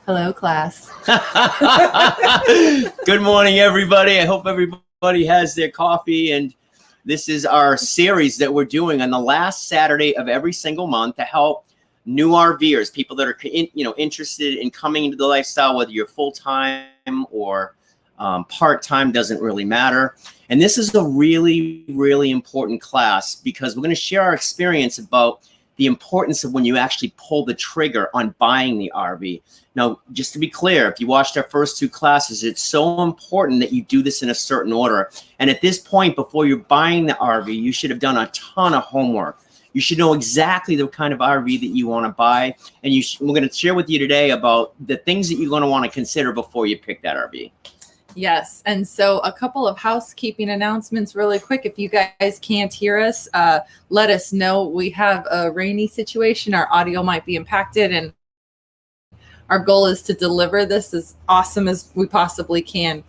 Hello, class. Good morning, everybody. I hope everybody has their coffee. And this is our series that we're doing on the last Saturday of every single month to help new RVers, people that are interested in coming into the lifestyle, whether you're full-time or part-time, doesn't really matter. And this is a really, really important class because we're going to share our experience about the importance of when you actually pull the trigger on buying the RV. Now, just to be clear, if you watched our first two classes, it's so important that you do this in a certain order. And at this point, before you're buying the RV, you should have done a ton of homework. You should know exactly the kind of RV that you want to buy. And we're going to share with you today about the things that you're going to want to consider before you pick that RV. Yes. And so a couple of housekeeping announcements really quick. If you guys can't hear us, let us know. We have a rainy situation. Our audio might be impacted, and our goal is to deliver this as awesome as we possibly can.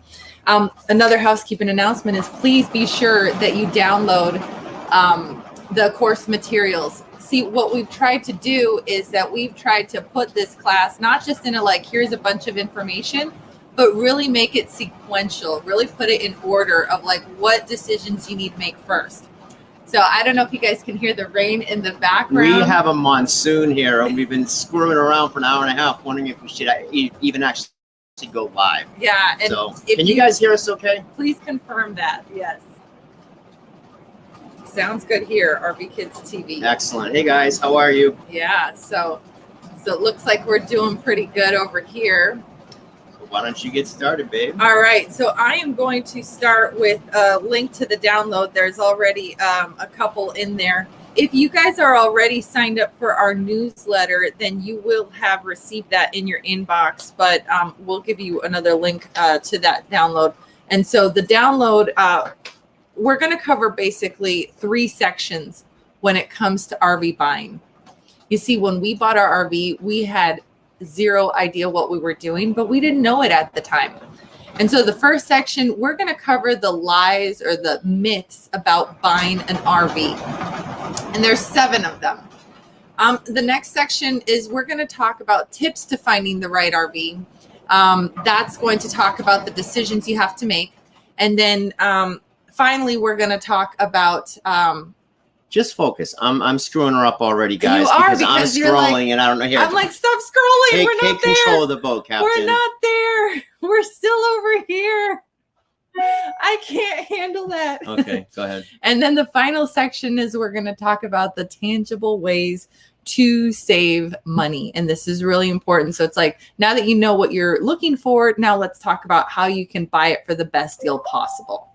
Another housekeeping announcement is please be sure that you download the course materials. See, what we've tried to do is that we've tried to put this class not just in a here's a bunch of information, but really make it sequential, really put it in order of what decisions you need to make first. So I don't know if you guys can hear the rain in the background. We have a monsoon here, and we've been squirming around for an hour and a half, wondering if we should even actually go live. Yeah. And so, can you guys hear us okay? Please confirm that. Yes. Sounds good here, RV Kids TV. Excellent. Hey guys, how are you? Yeah. So it looks like we're doing pretty good over here. Why don't you get started, babe? All right. So I am going to start with a link to the download. There's already a couple in there. If you guys are already signed up for our newsletter, then you will have received that in your inbox, but we'll give you another link to that download. And so the download, we're going to cover basically 3 sections when it comes to RV buying. You see, when we bought our RV, we had zero idea what we were doing, but we didn't know it at the time. And so the first section, we're going to cover the lies or the myths about buying an RV. And there's 7 of them. The next section is we're going to talk about tips to finding the right RV. That's going to talk about the decisions you have to make. And then finally, we're going to talk about just focus. I'm screwing her up already, guys. You are, because I'm scrolling and I don't know. Here, I'm stop scrolling. We're not there. Take control of the boat, Captain. We're not there. We're still over here. I can't handle that. Okay, go ahead. And then the final section is we're going to talk about the tangible ways to save money. And this is really important. So it's now that you know what you're looking for, now let's talk about how you can buy it for the best deal possible.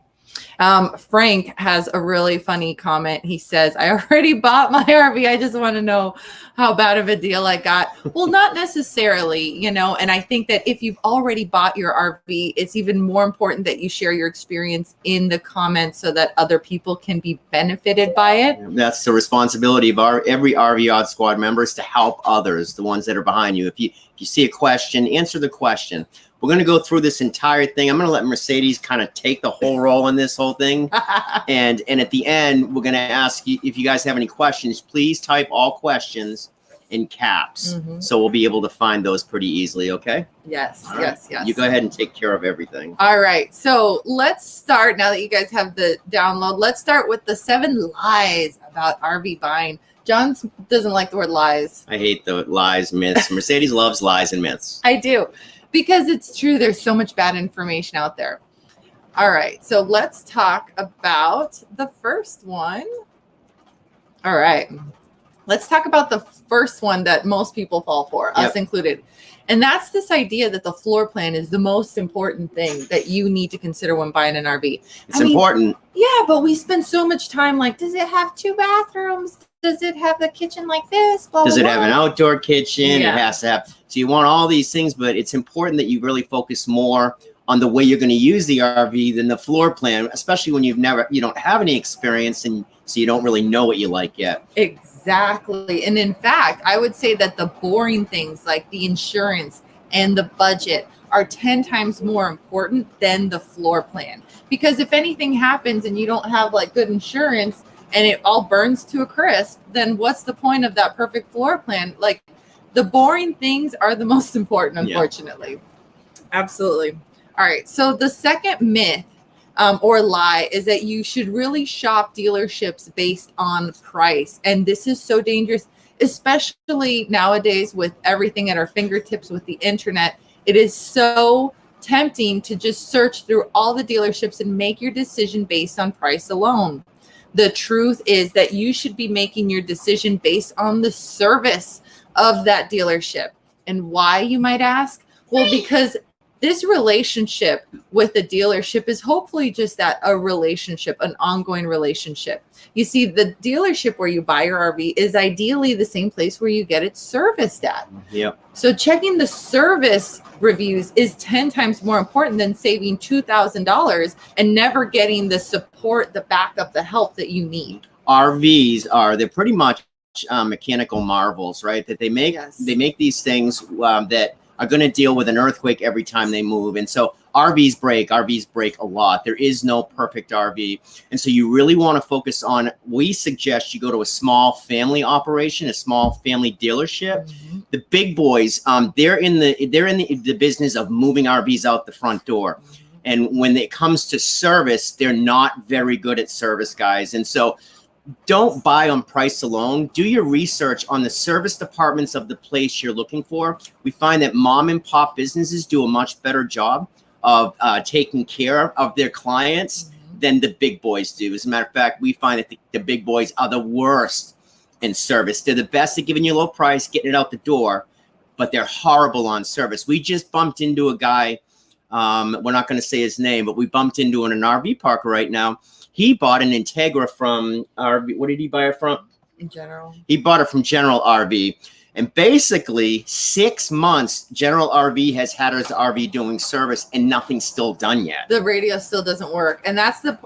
Frank has a really funny comment. He says, I already bought my RV. I just want to know how bad of a deal I got. Well, not necessarily, and I think that if you've already bought your RV, it's even more important that you share your experience in the comments so that other people can be benefited by it. That's the responsibility of every RV Odd Squad member is to help others, the ones that are behind you. If you see a question, answer the question. We're going to go through this entire thing. I'm going to let Mercedes kind of take the whole role in this whole thing. And at the end, we're going to ask you, if you guys have any questions, please type all questions in caps. Mm-hmm. So we'll be able to find those pretty easily, okay? Yes, right. Yes. You go ahead and take care of everything. All right. So let's start, now that you guys have the download, let's start with the 7 lies about RV buying. John doesn't like the word lies. I hate the lies, myths. Mercedes loves lies and myths. I do. Because it's true, there's so much bad information out there. All right, so let's talk about the first one. All right, let's talk about the first one that most people fall for, us included. And that's this idea that the floor plan is the most important thing that you need to consider when buying an RV. It's important. Yeah, but we spend so much time does it have 2 bathrooms? Does it have the kitchen like this? Blah, Does blah, it blah. have an outdoor kitchen? Yeah. It has to have. So you want all these things, but it's important that you really focus more on the way you're going to use the RV than the floor plan, especially when you don't have any experience, and so you don't really know what you like yet. Exactly. And in fact, I would say that the boring things like the insurance and the budget are 10 times more important than the floor plan. Because if anything happens and you don't have good insurance and it all burns to a crisp, then what's the point of that perfect floor plan? The boring things are the most important, unfortunately. Absolutely. All right. So the second myth or lie is that you should really shop dealerships based on price. And this is so dangerous, especially nowadays with everything at our fingertips with the internet. It is so tempting to just search through all the dealerships and make your decision based on price alone. The truth is that you should be making your decision based on the service of that dealership. And why, you might ask? Well, because this relationship with the dealership is hopefully just that, a relationship, an ongoing relationship. You see, the dealership where you buy your RV is ideally the same place where you get it serviced at. Yep. So checking the service reviews is 10 times more important than saving $2,000 and never getting the support, the backup, the help that you need. They're pretty much mechanical marvels, right? That they make these things that are going to deal with an earthquake every time they move. And so RVs break a lot. There is no perfect RV. And so you really want to focus on, we suggest you go to a small family operation, a small family dealership. Mm-hmm. The big boys, they're in the business of moving RVs out the front door. Mm-hmm. And when it comes to service, they're not very good at service, guys. And so don't buy on price alone. Do your research on the service departments of the place you're looking for. We find that mom and pop businesses do a much better job of taking care of their clients than the big boys do. As a matter of fact, we find that the big boys are the worst in service. They're the best at giving you a low price, getting it out the door, but they're horrible on service. We just bumped into a guy. We're not going to say his name, but we bumped into an RV park right now. He bought an Integra from RV. What did he buy it from? In General. He bought it from General RV. And basically 6 months, General RV has had his RV doing service and nothing's still done yet. The radio still doesn't work. And that's the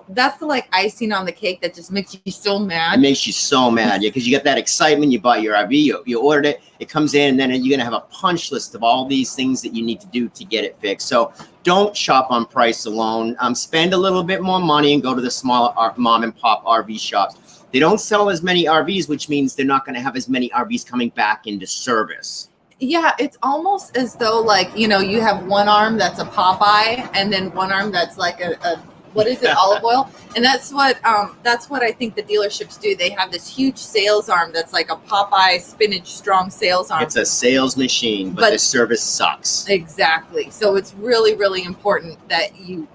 like icing on the cake that just makes you so mad. It makes you so mad. Yeah, because you get that excitement. You buy your RV, you ordered it, it comes in, and then you're going to have a punch list of all these things that you need to do to get it fixed. So don't shop on price alone. Spend a little bit more money and go to the smaller mom and pop RV shops. They don't sell as many RVs, which means they're not going to have as many RVs coming back into service. Yeah, it's almost as though, like, you know, you have one arm that's a Popeye and then one arm that's like a what is it, olive oil? And that's what I think the dealerships do. They have this huge sales arm that's like a Popeye spinach strong sales arm. It's a sales machine, but the service sucks. Exactly. So it's really, really important that you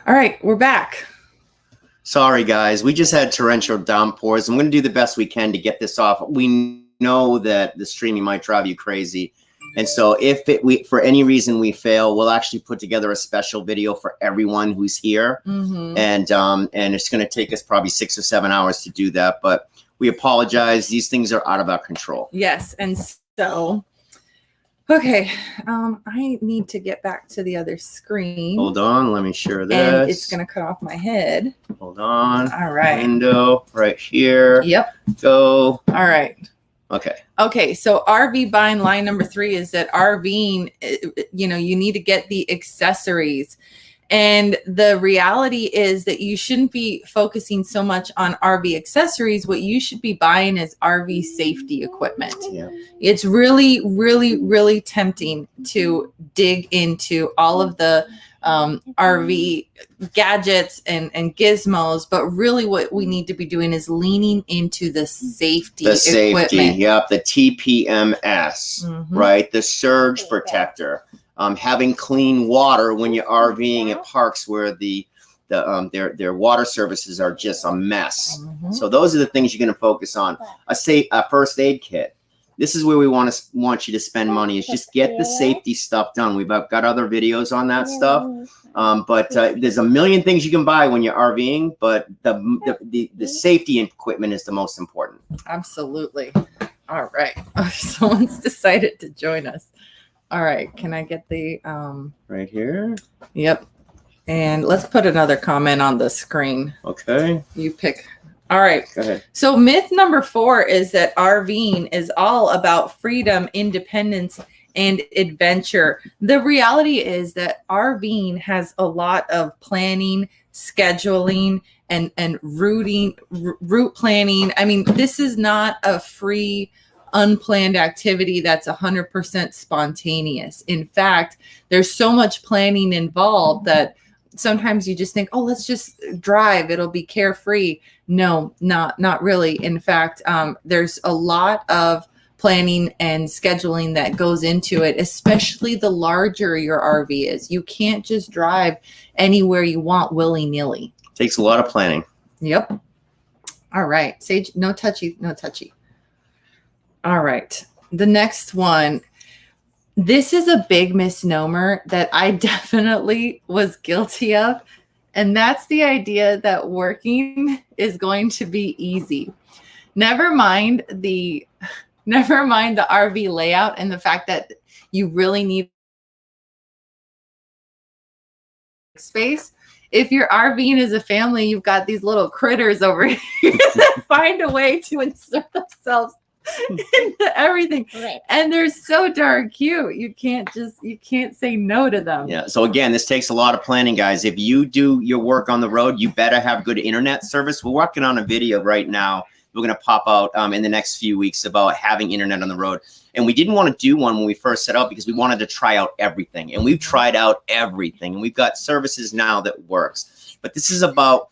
All right, we're back. Sorry, guys. We just had torrential downpours. I'm going to do the best we can to get this off. We know that the streaming might drive you crazy. And so if for any reason we fail, we'll actually put together a special video for everyone who's here. Mm-hmm. And it's going to take us probably 6 or 7 hours to do that. But We apologize. These things are out of our control. Yes. And so, okay. I need to get back to the other screen. Hold on. Let me share this. And it's going to cut off my head. Hold on. All right. Window right here. Yep. Go. All right. Okay. Okay. So RV buying line number 3 is that RVing, you know, you need to get the accessories. And the reality is that you shouldn't be focusing so much on RV accessories. What you should be buying is RV safety equipment. Yeah. It's really, really, really tempting to dig into all of the RV gadgets and gizmos, but really what we need to be doing is leaning into the safety equipment. Yep, the TPMS, right? The surge protector. Having clean water when you're RVing at parks where their water services are just a mess. So those are the things you're going to focus on. A first aid kit. This is where we want you to spend money, is just get the safety stuff done. We've got other videos on that stuff. But there's a million things you can buy when you're RVing, but the safety equipment is the most important. Absolutely. All right. Someone's decided to join us. All right. Can I get the right here? Yep. And let's put another comment on the screen. Okay. You pick. All right. Go ahead. So myth number 4 is that RVing is all about freedom, independence, and adventure. The reality is that RVing has a lot of planning, scheduling, and route planning. I mean, this is not a free, unplanned activity that's 100% spontaneous. In fact, there's so much planning involved that sometimes you just think, oh, let's just drive. It'll be carefree. No, not really. In fact, there's a lot of planning and scheduling that goes into it, especially the larger your RV is. You can't just drive anywhere you want willy-nilly. Takes a lot of planning. Yep. All right. Sage, no touchy, no touchy. All right. The next one. This is a big misnomer that I definitely was guilty of. And that's the idea that working is going to be easy. Never mind the RV layout and the fact that you really need space. If you're RVing as a family, you've got these little critters over here that find a way to insert themselves into everything. Right. And they're so darn cute. You can't say no to them. Yeah. So again, this takes a lot of planning, guys. If you do your work on the road, you better have good internet service. We're working on a video right now. We're going to pop out in the next few weeks about having internet on the road. And we didn't want to do one when we first set out because we wanted to try out everything. And we've tried out everything. And we've got services now that works. But this is about,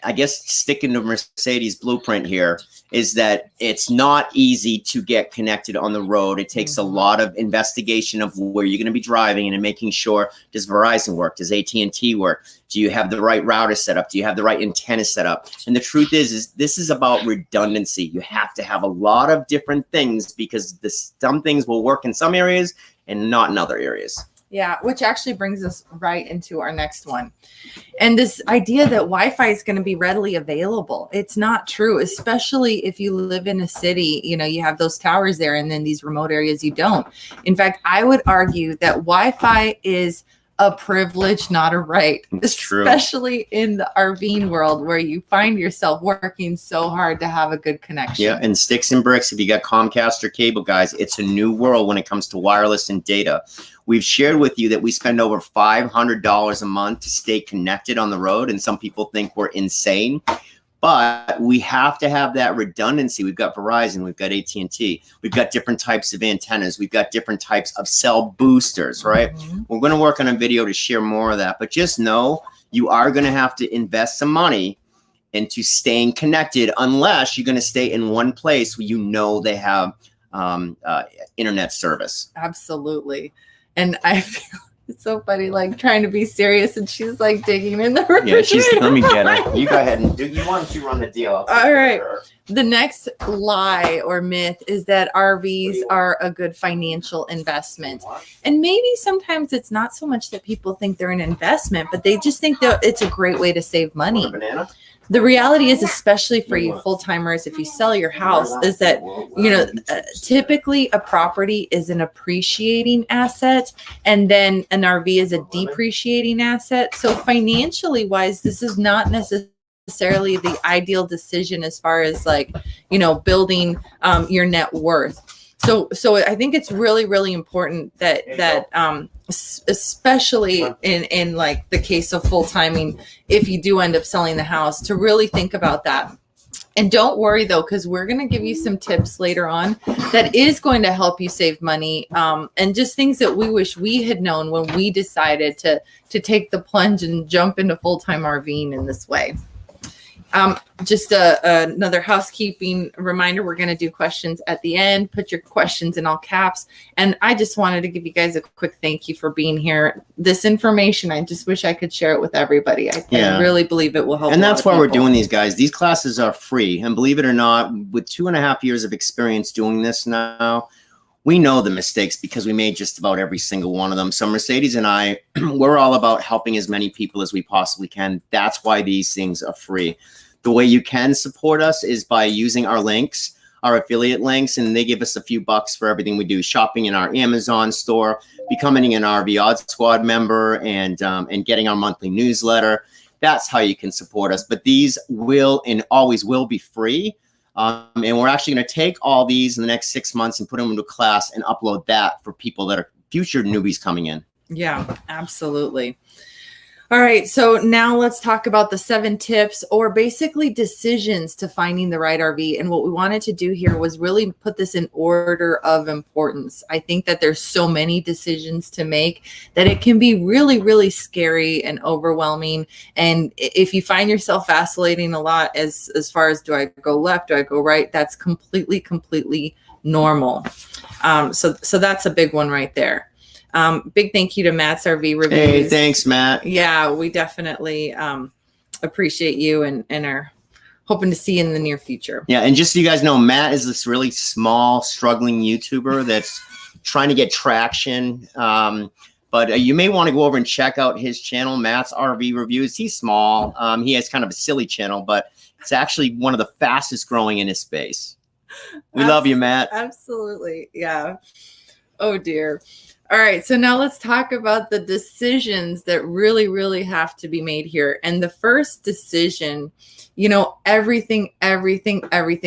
I guess, sticking to Mercedes' blueprint here, is that it's not easy to get connected on the road. It takes a lot of investigation of where you're going to be driving and making sure, does Verizon work? Does AT&T work? Do you have the right router set up? Do you have the right antenna set up? And the truth is this is about redundancy. You have to have a lot of different things because some things will work in some areas and not in other areas. Yeah, which actually brings us right into our next one. And this idea that Wi-Fi is going to be readily available. It's not true, especially if you live in a city, you know, you have those towers there and then these remote areas you don't. In fact, I would argue that Wi-Fi is a privilege, not a right, especially in the RVing world where you find yourself working so hard to have a good connection. Yeah, and sticks and bricks, if you got Comcast or cable, guys, it's a new world when it comes to wireless and data. We've shared with you that we spend over $500 a month to stay connected on the road, and some people think we're insane. But we have to have that redundancy. We've got Verizon, we've got AT&T, we've got different types of antennas, we've got different types of cell boosters, right? We're going to work on a video to share more of that, but just know you are going to have to invest some money into staying connected unless you're going to stay in one place where you know they have internet service. Absolutely. And I feel it's so funny, like trying to be serious, and she's like digging in the refrigerator. Yeah, let me get her. You go ahead and do. You want to run the deal? All right. The next lie or myth is that RVs are a good financial investment, and maybe sometimes it's not so much that people think they're an investment, but they just think that it's a great way to save money. Banana? The reality is, especially for you full-timers, if you sell your house, is that, typically a property is an appreciating asset, and then an RV is a depreciating asset. So financially wise, this is not necessarily the ideal decision as far as like, building your net worth. So I think it's really, really important that especially in like the case of full timing, if you do end up selling the house, to really think about that. And don't worry though, because we're going to give you some tips later on that is going to help you save money, and just things that we wish we had known when we decided to take the plunge and jump into full-time RVing in this way. Just another housekeeping reminder, we're going to do questions at the end. Put your questions in all caps. And I just wanted to give you guys a quick thank you for being here. This information, I just wish I could share it with everybody. I really believe it will help. And that's why we're doing these, guys. These classes are free. And believe it or not, with 2.5 years of experience doing this now, we know the mistakes because we made just about every single one of them. So Mercedes and I, we're all about helping as many people as we possibly can. That's why these things are free. The way you can support us is by using our links, our affiliate links, and they give us a few bucks for everything we do. Shopping in our Amazon store, becoming an RV Odds Squad member, and getting our monthly newsletter. That's how you can support us. But these will and always will be free. And we're actually going to take all these in the next 6 months and put them into class and upload that for people that are future newbies coming in. Yeah, absolutely. All right, so now let's talk about the 7 tips, or basically decisions to finding the right RV. And what we wanted to do here was really put this in order of importance. I think that there's so many decisions to make that it can be really, really scary and overwhelming. And if you find yourself vacillating a lot as far as, do I go left, do I go right, that's completely normal. So that's a big one right there. Big thank you to Matt's RV Reviews. Hey, thanks, Matt. Yeah, we definitely appreciate you and are hoping to see you in the near future. Yeah, and just so you guys know, Matt is this really small, struggling YouTuber that's trying to get traction. But you may want to go over and check out his channel, Matt's RV Reviews. He's small. He has kind of a silly channel, but it's actually one of the fastest growing in his space. We love you, Matt. Absolutely. Yeah. Oh, dear. All right, so now let's talk about the decisions that really, really have to be made here. And the first decision, everything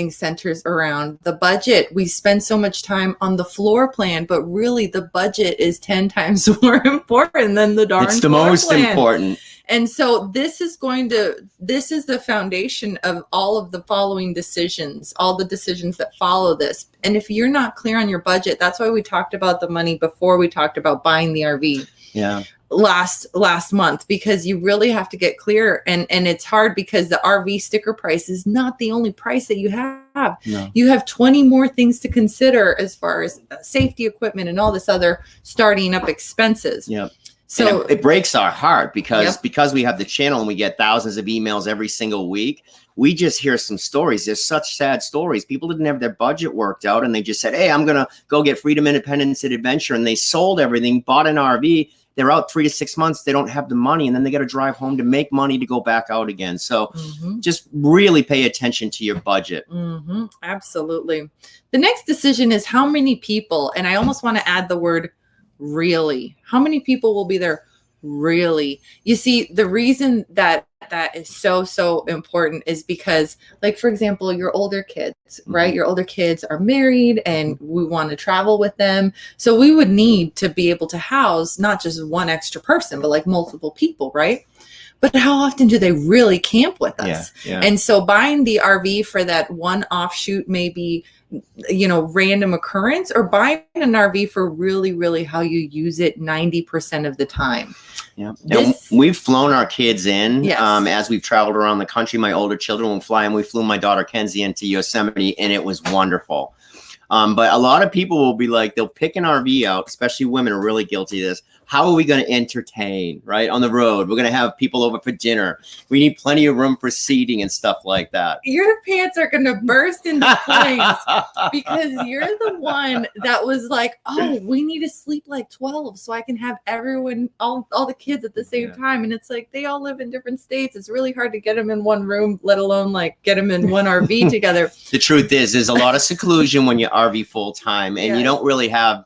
centers around the budget. We spend so much time on the floor plan, but really the budget is 10 times more important than the darn floor plan. It's the most important. And so this is the foundation of all of the following decisions, all the decisions that follow this. And if you're not clear on your budget, that's why we talked about the money before we talked about buying the RV. Yeah. Last month, because you really have to get clear. And it's hard because the RV sticker price is not the only price that you have. No. You have 20 more things to consider as far as safety equipment and all this other starting up expenses. Yeah. So it breaks our heart because we have the channel and we get thousands of emails every single week. We just hear some stories. There's such sad stories. People didn't have their budget worked out and they just said, hey, I'm going to go get freedom, independence, and adventure. And they sold everything, bought an RV. They're out 3 to 6 months. They don't have the money. And then they got to drive home to make money to go back out again. So just really pay attention to your budget. Absolutely. The next decision is how many people, and I almost want to add the word really. How many people will be there? Really? You see, the reason that is so important is because, like, for example, your older kids, right? Your older kids are married and we want to travel with them. So we would need to be able to house not just one extra person, but like multiple people, right? But how often do they really camp with us? Yeah. And so buying the RV for that one offshoot, maybe, random occurrence, or buying an RV for really, really how you use it 90% of the time. Yeah. We've flown our kids in as we've traveled around the country. My older children will fly, and we flew my daughter Kenzie into Yosemite, and it was wonderful. But a lot of people will be like, they'll pick an RV out, especially women are really guilty of this. How are we going to entertain, right? On the road, we're going to have people over for dinner. We need plenty of room for seating and stuff like that. Your pants are going to burst into flames because you're the one that was like, oh, we need to sleep like 12 so I can have everyone, all the kids at the same time. And it's like, they all live in different states. It's really hard to get them in one room, let alone like get them in one RV together. The truth is, there's a lot of seclusion when you RV full time, and you don't really have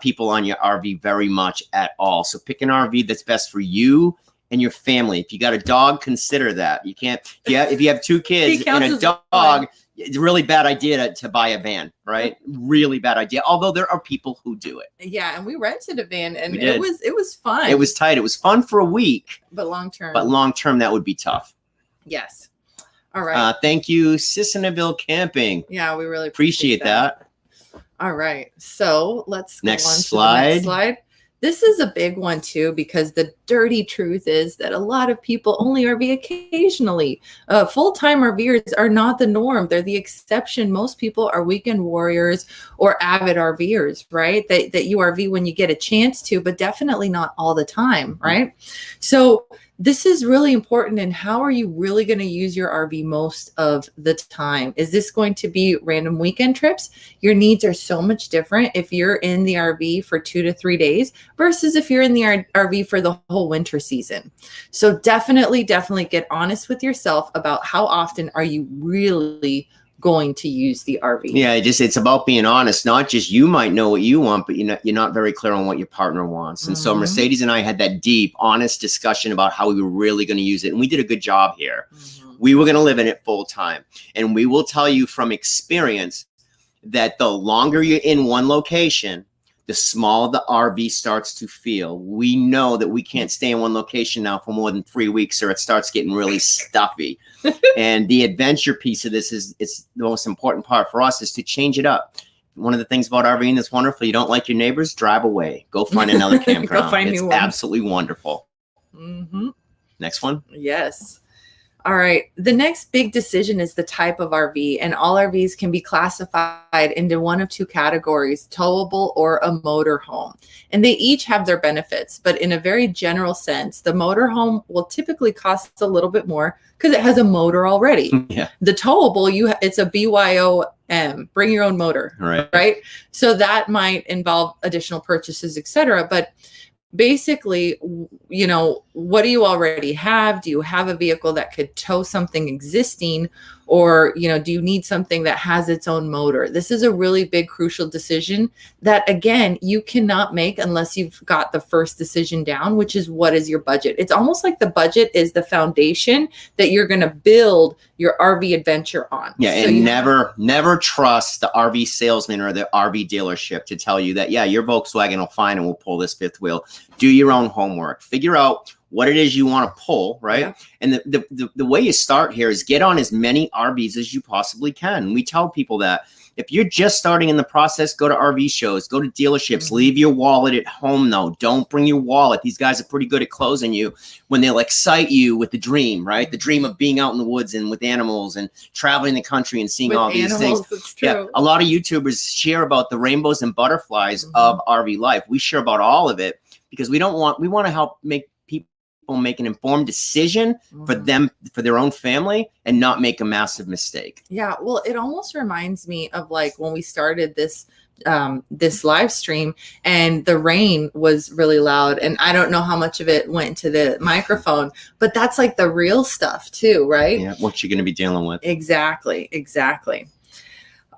people on your RV very much at all. So pick an RV that's best for you and your family. If you got a dog, consider that. You can't, if you have 2 kids and a dog, it's a really bad idea to buy a van, right? Really bad idea. Although there are people who do it. Yeah, and we rented a van, and it was fun. It was tight. It was fun for a week, but long term, that would be tough. Yes. All right. Thank you, Sissonaville Camping. Yeah, we really appreciate that. All right. So let's go on to next the next slide. This is a big one too, because the dirty truth is that a lot of people only RV occasionally. Full-time RVers are not the norm. They're the exception. Most people are weekend warriors or avid RVers, right? That you RV when you get a chance to, but definitely not all the time, right? So this is really important. And how are you really going to use your RV most of the time? Is this going to be random weekend trips? Your needs are so much different if you're in the RV for 2 to 3 days versus if you're in the RV for the whole winter season. So definitely get honest with yourself about how often are you really going to use the RV. Yeah, it's about being honest. Not just you might know what you want, but you're not very clear on what your partner wants. And so Mercedes and I had that deep, honest discussion about how we were really going to use it. And we did a good job here. We were going to live in it full time. And we will tell you from experience that the longer you're in one location, the smaller the RV starts to feel. We know that we can't stay in one location now for more than 3 weeks or it starts getting really stuffy. And the adventure piece of this is the most important part for us, is to change it up. One of the things about RVing that's wonderful, you don't like your neighbors, drive away. Go find another campground. Go find it's absolutely wonderful. Next one. Yes. All right. The next big decision is the type of RV, and all RVs can be classified into one of 2 categories, towable or a motorhome. And they each have their benefits, but in a very general sense, the motorhome will typically cost a little bit more because it has a motor already. Yeah. The towable, it's a BYOM, bring your own motor, right? So that might involve additional purchases, etc. But basically, what do you already have? Do you have a vehicle that could tow something existing, or, do you need something that has its own motor? This is a really big, crucial decision that, again, you cannot make unless you've got the first decision down, which is what is your budget. It's almost like the budget is the foundation that you're going to build your RV adventure on. Yeah, so and never trust the RV salesman or the RV dealership to tell you that, yeah, your Volkswagen will fine and we'll pull this 5th wheel. Do your own homework. Figure out what it is you want to pull, right? Yeah. And the way you start here is get on as many RVs as you possibly can. We tell people that if you're just starting in the process, go to RV shows, go to dealerships, leave your wallet at home though. Don't bring your wallet. These guys are pretty good at closing you when they'll excite you with the dream, right? The dream of being out in the woods and with animals and traveling the country and seeing all these things. It's true. Yeah, a lot of YouTubers share about the rainbows and butterflies of RV life. We share about all of it because we want to help make make an informed decision for them, for their own family, and not make a massive mistake. Yeah. Well, it almost reminds me of like when we started this live stream and the rain was really loud, and I don't know how much of it went to the microphone, but that's like the real stuff too, right? Yeah. What you're going to be dealing with. Exactly.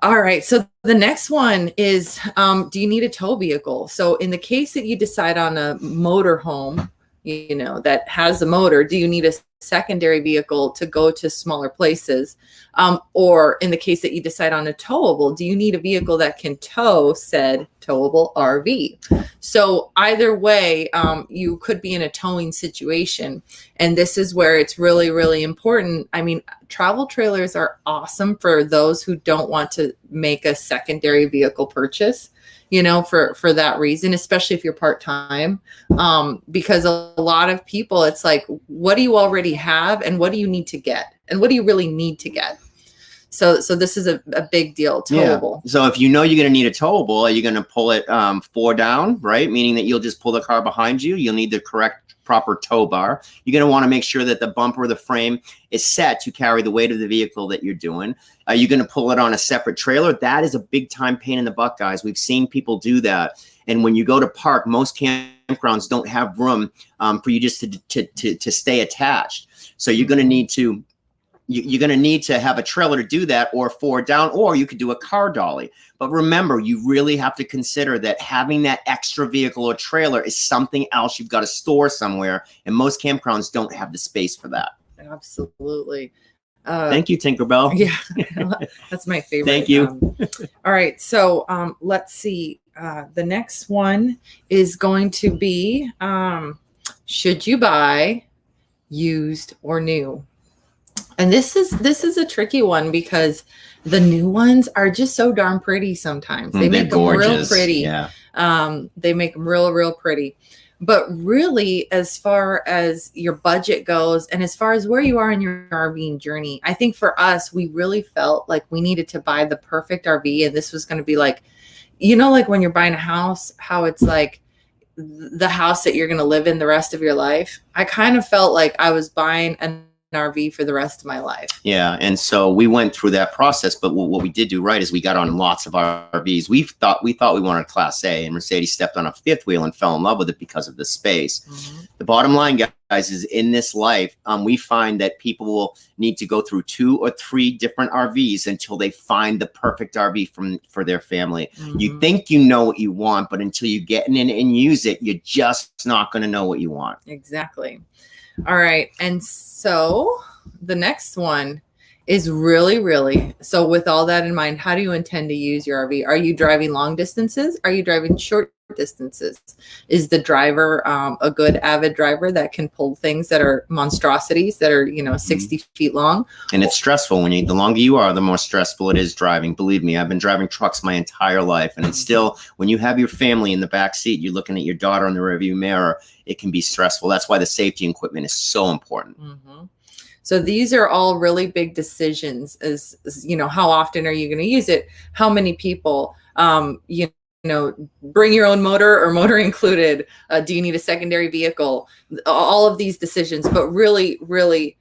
All right. So the next one is, do you need a tow vehicle? So in the case that you decide on a motorhome, that has a motor, do you need a secondary vehicle to go to smaller places? Or in the case that you decide on a towable, do you need a vehicle that can tow said towable RV? So either way, you could be in a towing situation. And this is where it's really, really important. I mean, travel trailers are awesome for those who don't want to make a secondary vehicle purchase, for that reason, especially if you're part-time, because a lot of people, it's like, what do you already have and what do you need to get? And what do you really need to get? So this is a big deal. Towable. Yeah. So if you know you're going to need a towable, are you going to pull it 4 down, right? Meaning that you'll just pull the car behind you. You'll need the correct proper tow bar. You're going to want to make sure that the bumper or the frame is set to carry the weight of the vehicle that you're doing. Are you going to pull it on a separate trailer? That is a big time pain in the butt, guys. We've seen people do that. And when you go to park, most campgrounds don't have room for you just to stay attached. So you're going to need to have a trailer to do that, or 4 down, or you could do a car dolly. But remember, you really have to consider that having that extra vehicle or trailer is something else you've got to store somewhere. And most campgrounds don't have the space for that. Absolutely. Thank you, Tinkerbell. Yeah, that's my favorite. Thank you. All right. So let's see. The next one is going to be, should you buy used or new? And this is a tricky one because the new ones are just so darn pretty sometimes. They make them real pretty. Yeah. They make them real pretty. But really, as far as your budget goes and as far as where you are in your RVing journey, I think for us, we really felt like we needed to buy the perfect RV. And this was going to be like, like when you're buying a house, how it's like the house that you're going to live in the rest of your life. I kind of felt like I was buying an RV for the rest of my life. Yeah. And so we went through that process, but what we did do right is we got on lots of RVs. We thought we wanted Class A, and Mercedes stepped on a fifth wheel and fell in love with it because of the space. Mm-hmm. The bottom line, guys, is in this life, we find that people will need to go through 2 or 3 different RVs until they find the perfect RV for their family. Mm-hmm. You think you know what you want, but until you get in and use it, you're just not going to know what you want. Exactly. All right. And so the next one is really, so with all that in mind, how do you intend to use your RV? Are you driving long distances? Are you driving short distances? Is the driver a good avid driver that can pull things that are monstrosities that are, 60 feet long? And it's stressful the longer you are, the more stressful it is driving. Believe me, I've been driving trucks my entire life. And it's still, when you have your family in the back seat, you're looking at your daughter in the rearview mirror, it can be stressful. That's why the safety equipment is so important. Mm-hmm. So these are all really big decisions as how often are you going to use it? How many people, bring your own motor or motor included? Do you need a secondary vehicle? All of these decisions, but really,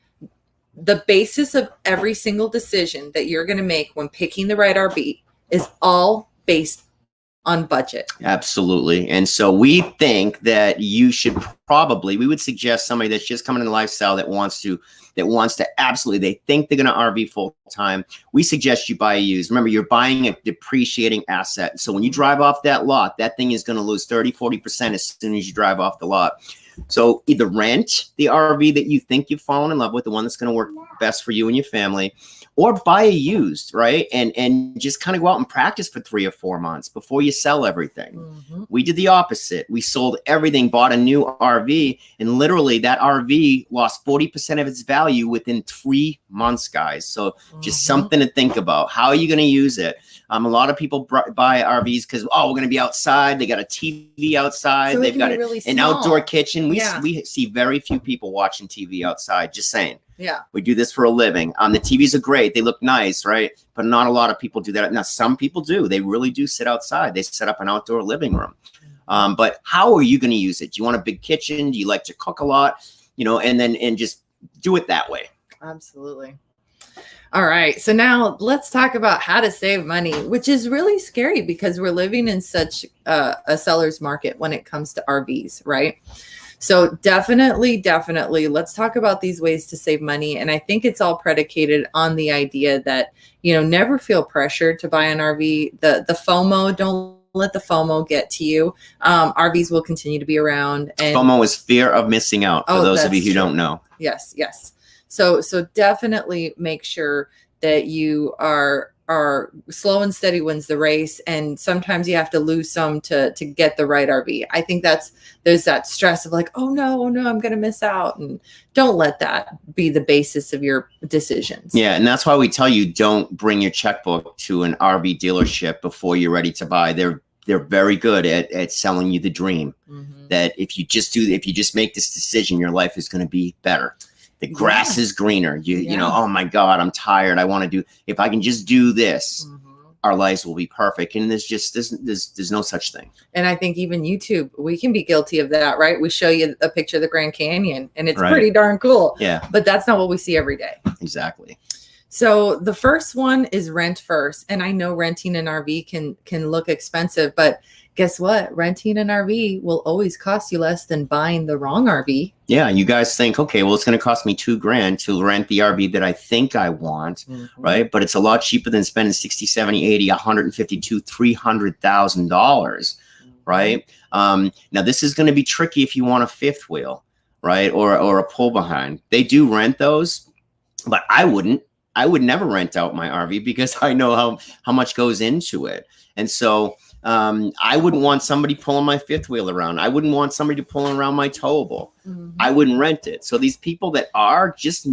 the basis of every single decision that you're going to make when picking the right RV is all based on budget. Absolutely. And so we think that you should we would suggest somebody that's just coming in the lifestyle that wants to absolutely, they think they're going to RV full time. We suggest you buy a used. Remember, you're buying a depreciating asset. So when you drive off that lot, that thing is going to lose 30-40% as soon as you drive off the lot. So either rent the RV that you think you've fallen in love with, the one that's going to work best for you and your family, or buy a used, right? And just kind of go out and practice for 3 or 4 months before you sell everything. Mm-hmm. We did the opposite. We sold everything, bought a new RV, and literally that RV lost 40% of its value within 3 months, guys. So just something to think about. How are you going to use it? A lot of people buy RVs because, we're going to be outside. They got a TV outside. So they've got really an outdoor kitchen. We see very few people watching TV outside, just saying. Yeah. We do this for a living. The TVs are great. They look nice, right? But not a lot of people do that. Now, some people do. They really do sit outside. They set up an outdoor living room. But how are you going to use it? Do you want a big kitchen? Do you like to cook a lot? And just do it that way. Absolutely. All right. So now let's talk about how to save money, which is really scary because we're living in such a seller's market when it comes to RVs, right? So definitely, let's talk about these ways to save money. And I think it's all predicated on the idea that, never feel pressure to buy an RV. The FOMO, don't let the FOMO get to you. RVs will continue to be around. And FOMO is fear of missing out, for those of you who don't know. Yes. So definitely make sure that you are slow and steady wins the race. And sometimes you have to lose some to get the right RV. I think there's that stress of like, oh no, I'm going to miss out. And don't let that be the basis of your decisions. Yeah. And that's why we tell you, don't bring your checkbook to an RV dealership before you're ready to buy. They're very good at selling you the dream that if you just make this decision, your life is going to be better. The grass is greener. You know, oh my God, I'm tired. I want to do, if I can just do this, our lives will be perfect. And there's no such thing. And I think even YouTube, we can be guilty of that, right? We show you a picture of the Grand Canyon and it's pretty darn cool. Yeah. But that's not what we see every day. Exactly. So the first one is rent first. And I know renting an RV can look expensive, but guess what? Renting an RV will always cost you less than buying the wrong RV. Yeah. You guys think, okay, well, it's going to cost me $2,000 to rent the RV that I think I want. Right. But it's a lot cheaper than spending 60, 70, 80, 152, $300,000. Right. Now this is going to be tricky if you want a fifth wheel, right? Or a pull behind. They do rent those, but I wouldn't. I would never rent out my RV because I know how much goes into it. And so I wouldn't want somebody pulling my fifth wheel around. I wouldn't want somebody pulling around my towable. I wouldn't rent it. So these people that are, just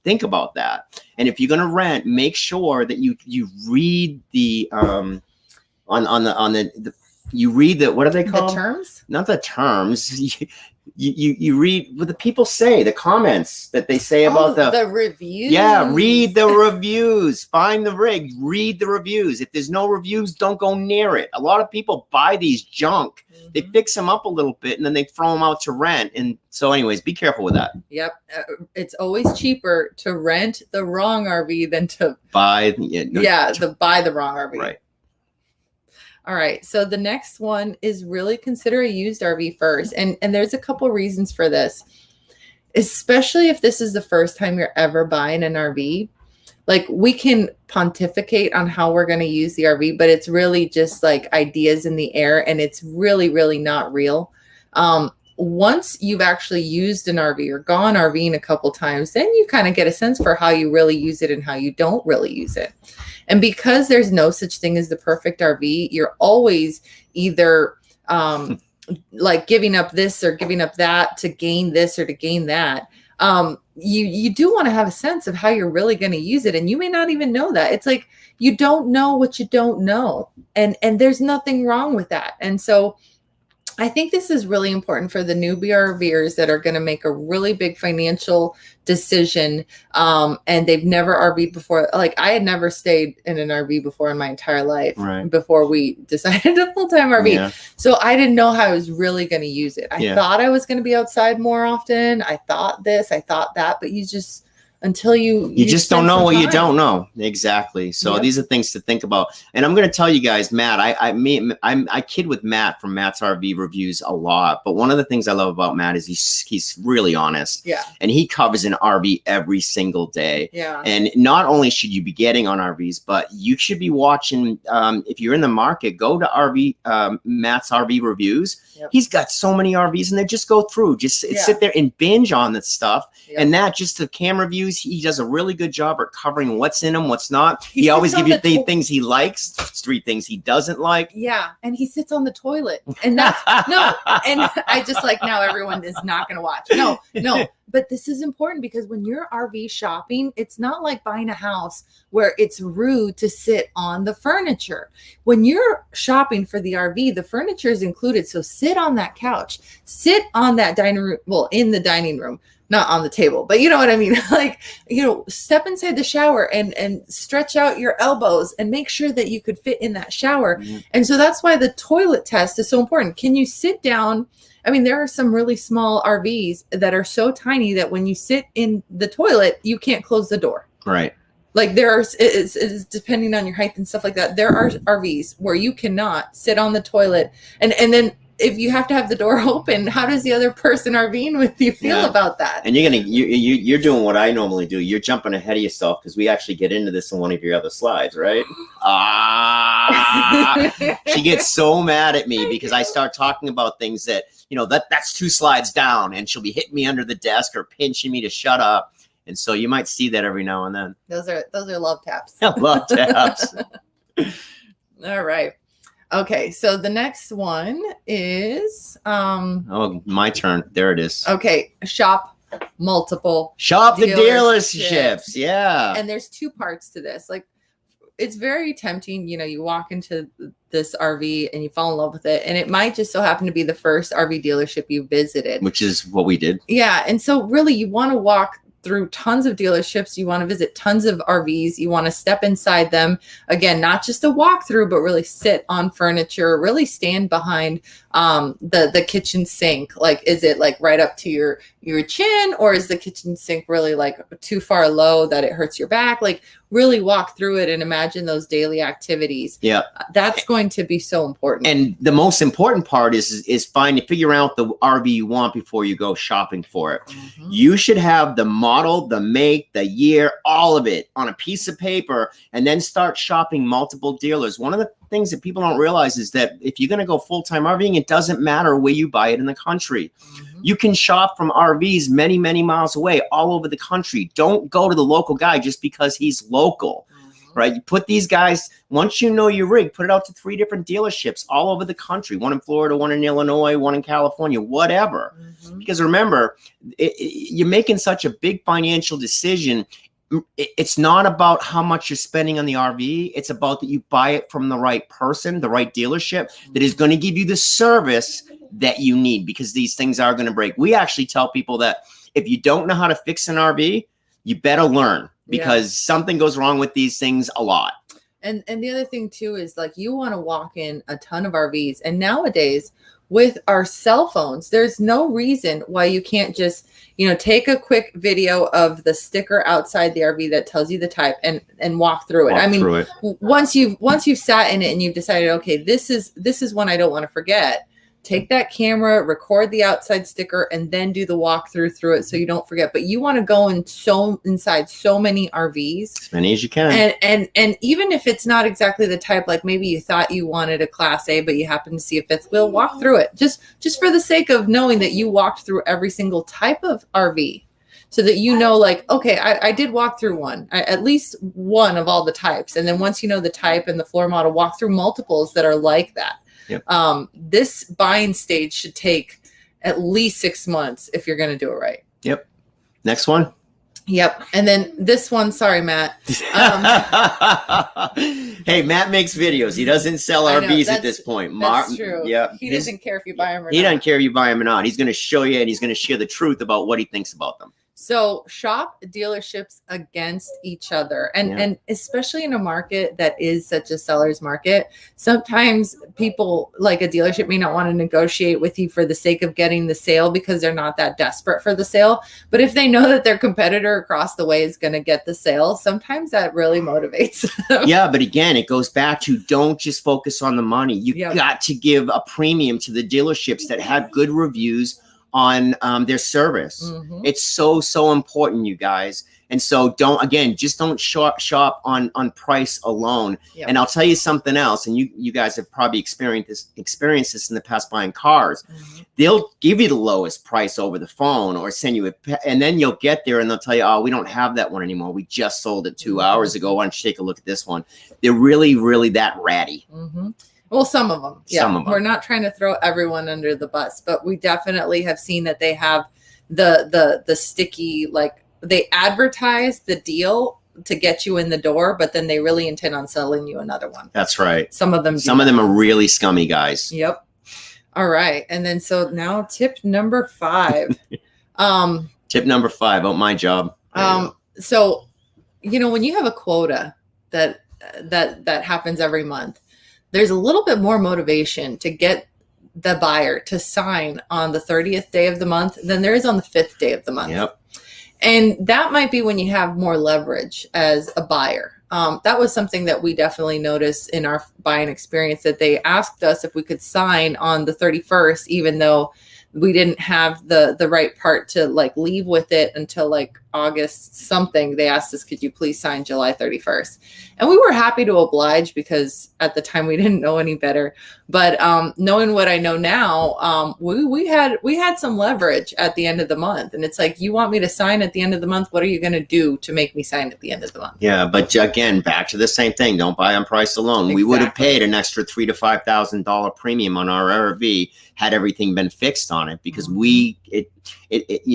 think about that. And if you're going to rent, make sure that you read the you read the, what are they called? The terms? Not the terms. You read what the people say, the comments that they say about the reviews. Yeah, read the reviews. Find the rig, read the reviews. If there's no reviews, don't go near it. A lot of people buy these junk. They fix them up a little bit and then they throw them out to rent. And so anyways, be careful with that. Yep. It's always cheaper to rent the wrong RV than to buy buy the wrong RV. Right. All right. So the next one is really consider a used RV first. And there's a couple reasons for this, especially if this is the first time you're ever buying an RV. Like, we can pontificate on how we're going to use the RV, but it's really just like ideas in the air, and it's really, really not real. Once you've actually used an RV or gone RVing a couple times, then you kind of get a sense for how you really use it and how you don't really use it. And because there's no such thing as the perfect RV, you're always either like giving up this or giving up that to gain this or to gain that. You do want to have a sense of how you're really going to use it. And you may not even know that. It's like, you don't know what you don't know. And there's nothing wrong with that. And so I think this is really important for the newbie RVers that are going to make a really big financial decision. And they've never RV'd before. Like, I had never stayed in an RV before in my entire life before we decided to full-time RV. Yeah. So I didn't know how I was really going to use it. I thought I was going to be outside more often. I thought this, I thought that, but you just, until you just don't know what you don't know. Exactly. So these are things to think about. And I'm going to tell you guys, Matt, I kid with Matt from Matt's RV Reviews a lot. But one of the things I love about Matt is he's really honest. Yeah. And he covers an RV every single day. Yeah. And not only should you be getting on RVs, but you should be watching. If you're in the market, go to Matt's RV Reviews. Yep. He's got so many RVs, and they just go through, sit there and binge on that stuff. Yep. And that just the camera views. He does a really good job at covering what's in them, what's not. He always gives you the things he likes, 3 things he doesn't like. Yeah. And he sits on the toilet. And that's no. And I just like, now everyone is not going to watch. No. But this is important because when you're RV shopping, it's not like buying a house where it's rude to sit on the furniture. When you're shopping for the RV, the furniture is included. So sit on that couch, sit on that dining room, well, in the dining room, not on the table, but you know what I mean? Like, step inside the shower and stretch out your elbows and make sure that you could fit in that shower. Mm-hmm. And so that's why the toilet test is so important. Can you sit down? I mean, there are some really small RVs that are so tiny that when you sit in the toilet, you can't close the door. Right. Like it's depending on your height and stuff like that. There are RVs where you cannot sit on the toilet. And then if you have to have the door open, how does the other person RVing with you feel about that? And you're doing what I normally do. You're jumping ahead of yourself because we actually get into this in one of your other slides, right? She gets so mad at me because I start talking about things that, that's 2 slides down, and she'll be hitting me under the desk or pinching me to shut up. And so you might see that every now and then. Those are love taps. Love taps. All right. Okay, so the next one is my turn. There it is. Okay, shop multiple dealerships. Yeah. And there's 2 parts to this. Like, it's very tempting, you walk into this RV and you fall in love with it, and it might just so happen to be the first RV dealership you visited, which is what we did. Yeah, and so really you want to walk through tons of dealerships. You want to visit tons of RVs. You want to step inside them. Again, not just a walkthrough, but really sit on furniture, really stand behind the kitchen sink. Like, is it like right up to your chin, or is the kitchen sink really like too far low that it hurts your back? Like, really walk through it and imagine those daily activities. Yeah. That's going to be so important. And the most important part is figure out the RV you want before you go shopping for it. Mm-hmm. You should have the model, the make, the year, all of it on a piece of paper, and then start shopping multiple dealers. One of the things that people don't realize is that if you're going to go full-time RVing, it doesn't matter where you buy it in the country. Mm-hmm. You can shop from RVs many, many miles away, all over the country. Don't go to the local guy just because he's local. Right? You put these guys, once you know your rig, put it out to 3 different dealerships all over the country. One in Florida, one in Illinois, one in California, whatever. Mm-hmm. Because remember, you're making such a big financial decision. It's not about how much you're spending on the RV. It's about that you buy it from the right person, the right dealership that is going to give you the service that you need, because these things are going to break. We actually tell people that if you don't know how to fix an RV, you better learn, because something goes wrong with these things a lot. And the other thing too is, like, you want to walk in a ton of RVs, and nowadays with our cell phones, there's no reason why you can't just, take a quick video of the sticker outside the RV that tells you the type and walk through it. Once you've sat in it and you've decided, okay, this is one I don't want to forget. Take that camera, record the outside sticker, and then do the walkthrough through it so you don't forget. But you want to go inside so many RVs. As many as you can. And even if it's not exactly the type, like maybe you thought you wanted a Class A, but you happen to see a fifth wheel, walk through it. Just for the sake of knowing that you walked through every single type of RV. So that like, okay, I did walk through one, at least one of all the types. And then once you know the type and the floor model, walk through multiples that are like that. Yep. This buying stage should take at least 6 months if you're going to do it right. Yep. Next one. Yep. And then this one, sorry, Matt. Hey, Matt makes videos. He doesn't sell RVs at this point. That's true. Yeah. He doesn't care if you buy them or not. He doesn't care if you buy them or not. He's going to show you, and he's going to share the truth about what he thinks about them. So shop dealerships against each other. And especially in a market that is such a seller's market, sometimes people, like a dealership, may not want to negotiate with you for the sake of getting the sale because they're not that desperate for the sale. But if they know that their competitor across the way is going to get the sale, sometimes that really motivates them. Yeah, but again, it goes back to, don't just focus on the money. You got to give a premium to the dealerships that have good reviews on their service. Mm-hmm. It's so important, you guys. And so just don't shop on price alone. Yep. And I'll tell you something else, and you guys have probably experienced this in the past buying cars. Mm-hmm. They'll give you the lowest price over the phone or send you and then you'll get there and they'll tell you, oh, we don't have that one anymore. We just sold it 2 hours ago. Why don't you take a look at this one? They're really, really that ratty. Mm-hmm. Well, some of them. Yeah. Some of them. We're not trying to throw everyone under the bus, but we definitely have seen that they have the sticky, like, they advertise the deal to get you in the door, but then they really intend on selling you another one. That's right. Some of them are really scummy guys. Yep. All right. And then so now tip number 5. Tip number 5. Oh, my job. So, when you have a quota that happens every month, there's a little bit more motivation to get the buyer to sign on the 30th day of the month than there is on the 5th day of the month. Yep. And that might be when you have more leverage as a buyer. That was something that we definitely noticed in our buying experience, that they asked us if we could sign on the 31st, even though we didn't have the right part to leave with it until August something. They asked us, could you please sign July 31st? And we were happy to oblige because at the time we didn't know any better. But knowing what I know now, we had some leverage at the end of the month. And it's like, you want me to sign at the end of the month? What are you going to do to make me sign at the end of the month? Yeah, but again, back to the same thing. Don't buy on price alone. Exactly. We would have paid an extra $3,000 to $5,000 premium on our RV had everything been fixed on on it because we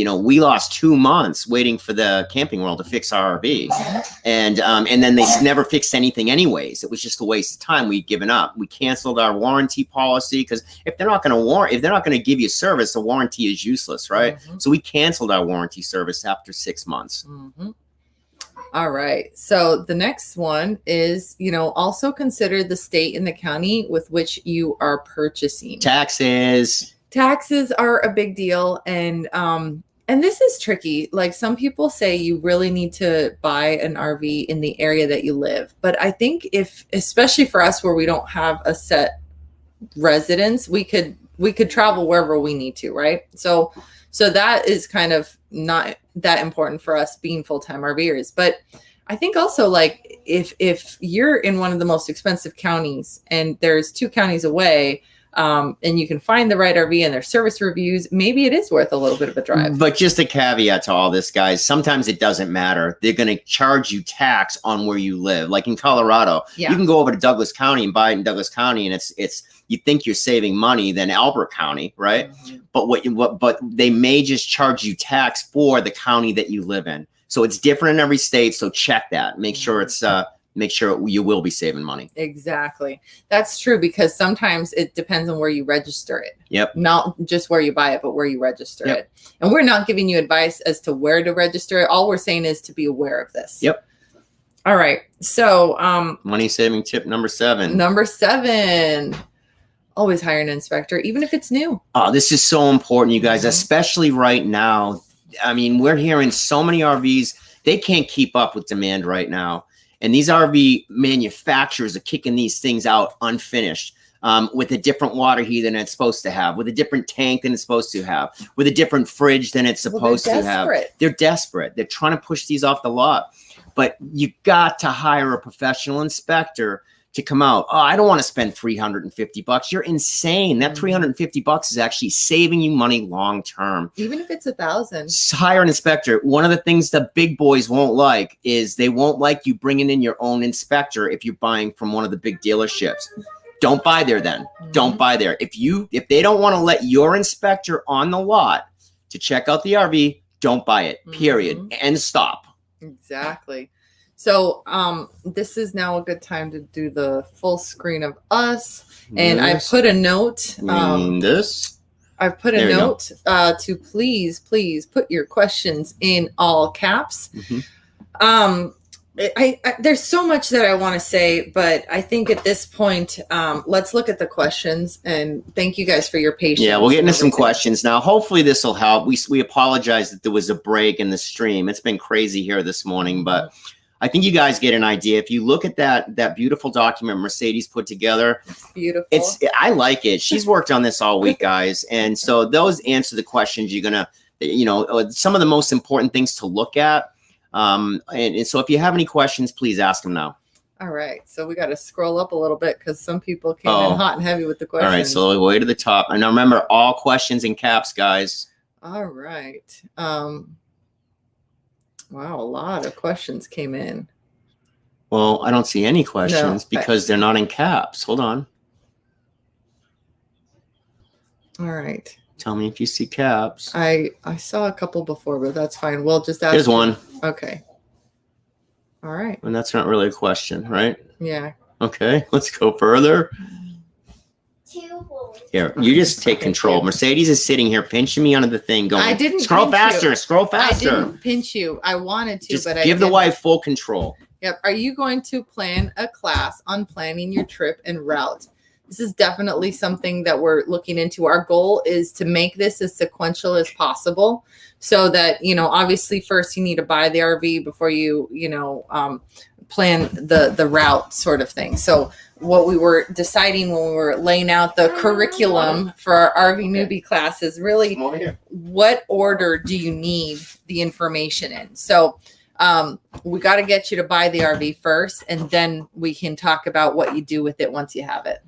lost 2 months waiting for the Camping World to fix our RV, and then they never fixed anything anyways. It was just a waste of time. We'd given up. We canceled our warranty policy because if they're not going to give you service, the warranty is useless, right? So we canceled our warranty service after 6 months. All right. So the next one is, also consider the state and the county with which you are purchasing. Taxes are a big deal. And this is tricky. Like some people say you really need to buy an RV in the area that you live. But I think especially for us where we don't have a set residence, we could travel wherever we need to, right? So that is kind of not that important for us being full-time RVers. But I think also like if you're in one of the most expensive counties and there's 2 counties away, and you can find the right RV and their service reviews, maybe it is worth a little bit of a drive. But just a caveat to all this, guys, sometimes it doesn't matter. They're going to charge you tax on where you live. Like in Colorado, you can go over to Douglas County and buy it in Douglas County, and it's you think you're saving money than Albert County, right? But they may just charge you tax for the county that you live in. So it's different in every state. So check that. Make sure you will be saving money. Exactly. That's true because sometimes it depends on where you register it. Yep. Not just where you buy it, but where you register it. And we're not giving you advice as to where to register it. All we're saying is to be aware of this. Yep. All right. So money saving tip number 7. Number 7. Always hire an inspector, even if it's new. Oh, this is so important, you guys, especially right now. I mean, we're hearing so many RVs, they can't keep up with demand right now. And these RV manufacturers are kicking these things out unfinished, with a different water heater than it's supposed to have, with a different tank than it's supposed to have, with a different fridge than it's supposed to have. They're desperate. They're trying to push these off the lot. But you got to hire a professional inspector to come out. Oh, I don't want to spend $350. You're insane. That $350 is actually saving you money long term. Even if it's $1,000. Hire an inspector. One of the things the big boys won't like is they won't like you bringing in your own inspector if you're buying from one of the big dealerships. Don't buy there then. Don't buy there. If they don't want to let your inspector on the lot to check out the RV, don't buy it. Period. And stop. Exactly. So this is now a good time to do the full screen of us. And I put a note. I've put a note to please put your questions in all caps. There's so much that I want to say, but I think at this point, let's look at the questions, and thank you guys for your patience. Yeah, we'll get into some questions now. Hopefully this will help. We apologize that there was a break in the stream. It's been crazy here this morning, but I think you guys get an idea. If you look at that beautiful document Mercedes put together, it's beautiful. I like it. She's worked on this all week, guys. And so those answer the questions you're going to, some of the most important things to look at. And so if you have any questions, please ask them now. All right. So we got to scroll up a little bit because some people came in hot and heavy with the questions. All right. So way to the top. And now remember, all questions in caps, guys. All right. Wow, a lot of questions came in. Well, I don't see any questions because they're not in caps. Hold on. All right. Tell me if you see caps. I saw a couple before, but that's fine. We'll just ask. Here's one. Okay. All right. And that's not really a question, right? Yeah. Okay, let's go further. Here, you just take control. Mercedes is sitting here pinching me under the thing going, I didn't scroll faster, scroll faster. I didn't pinch you. I wanted to, just but I give the wife full control. Yep. Are you going to plan a class on planning your trip and route? This is definitely something that we're looking into. Our goal is to make this as sequential as possible so that, obviously first you need to buy the RV before you, plan the route sort of thing. So what we were deciding when we were laying out the curriculum for our RV newbie class is really what order do you need the information in? So we got to get you to buy the RV first, and then we can talk about what you do with it once you have it.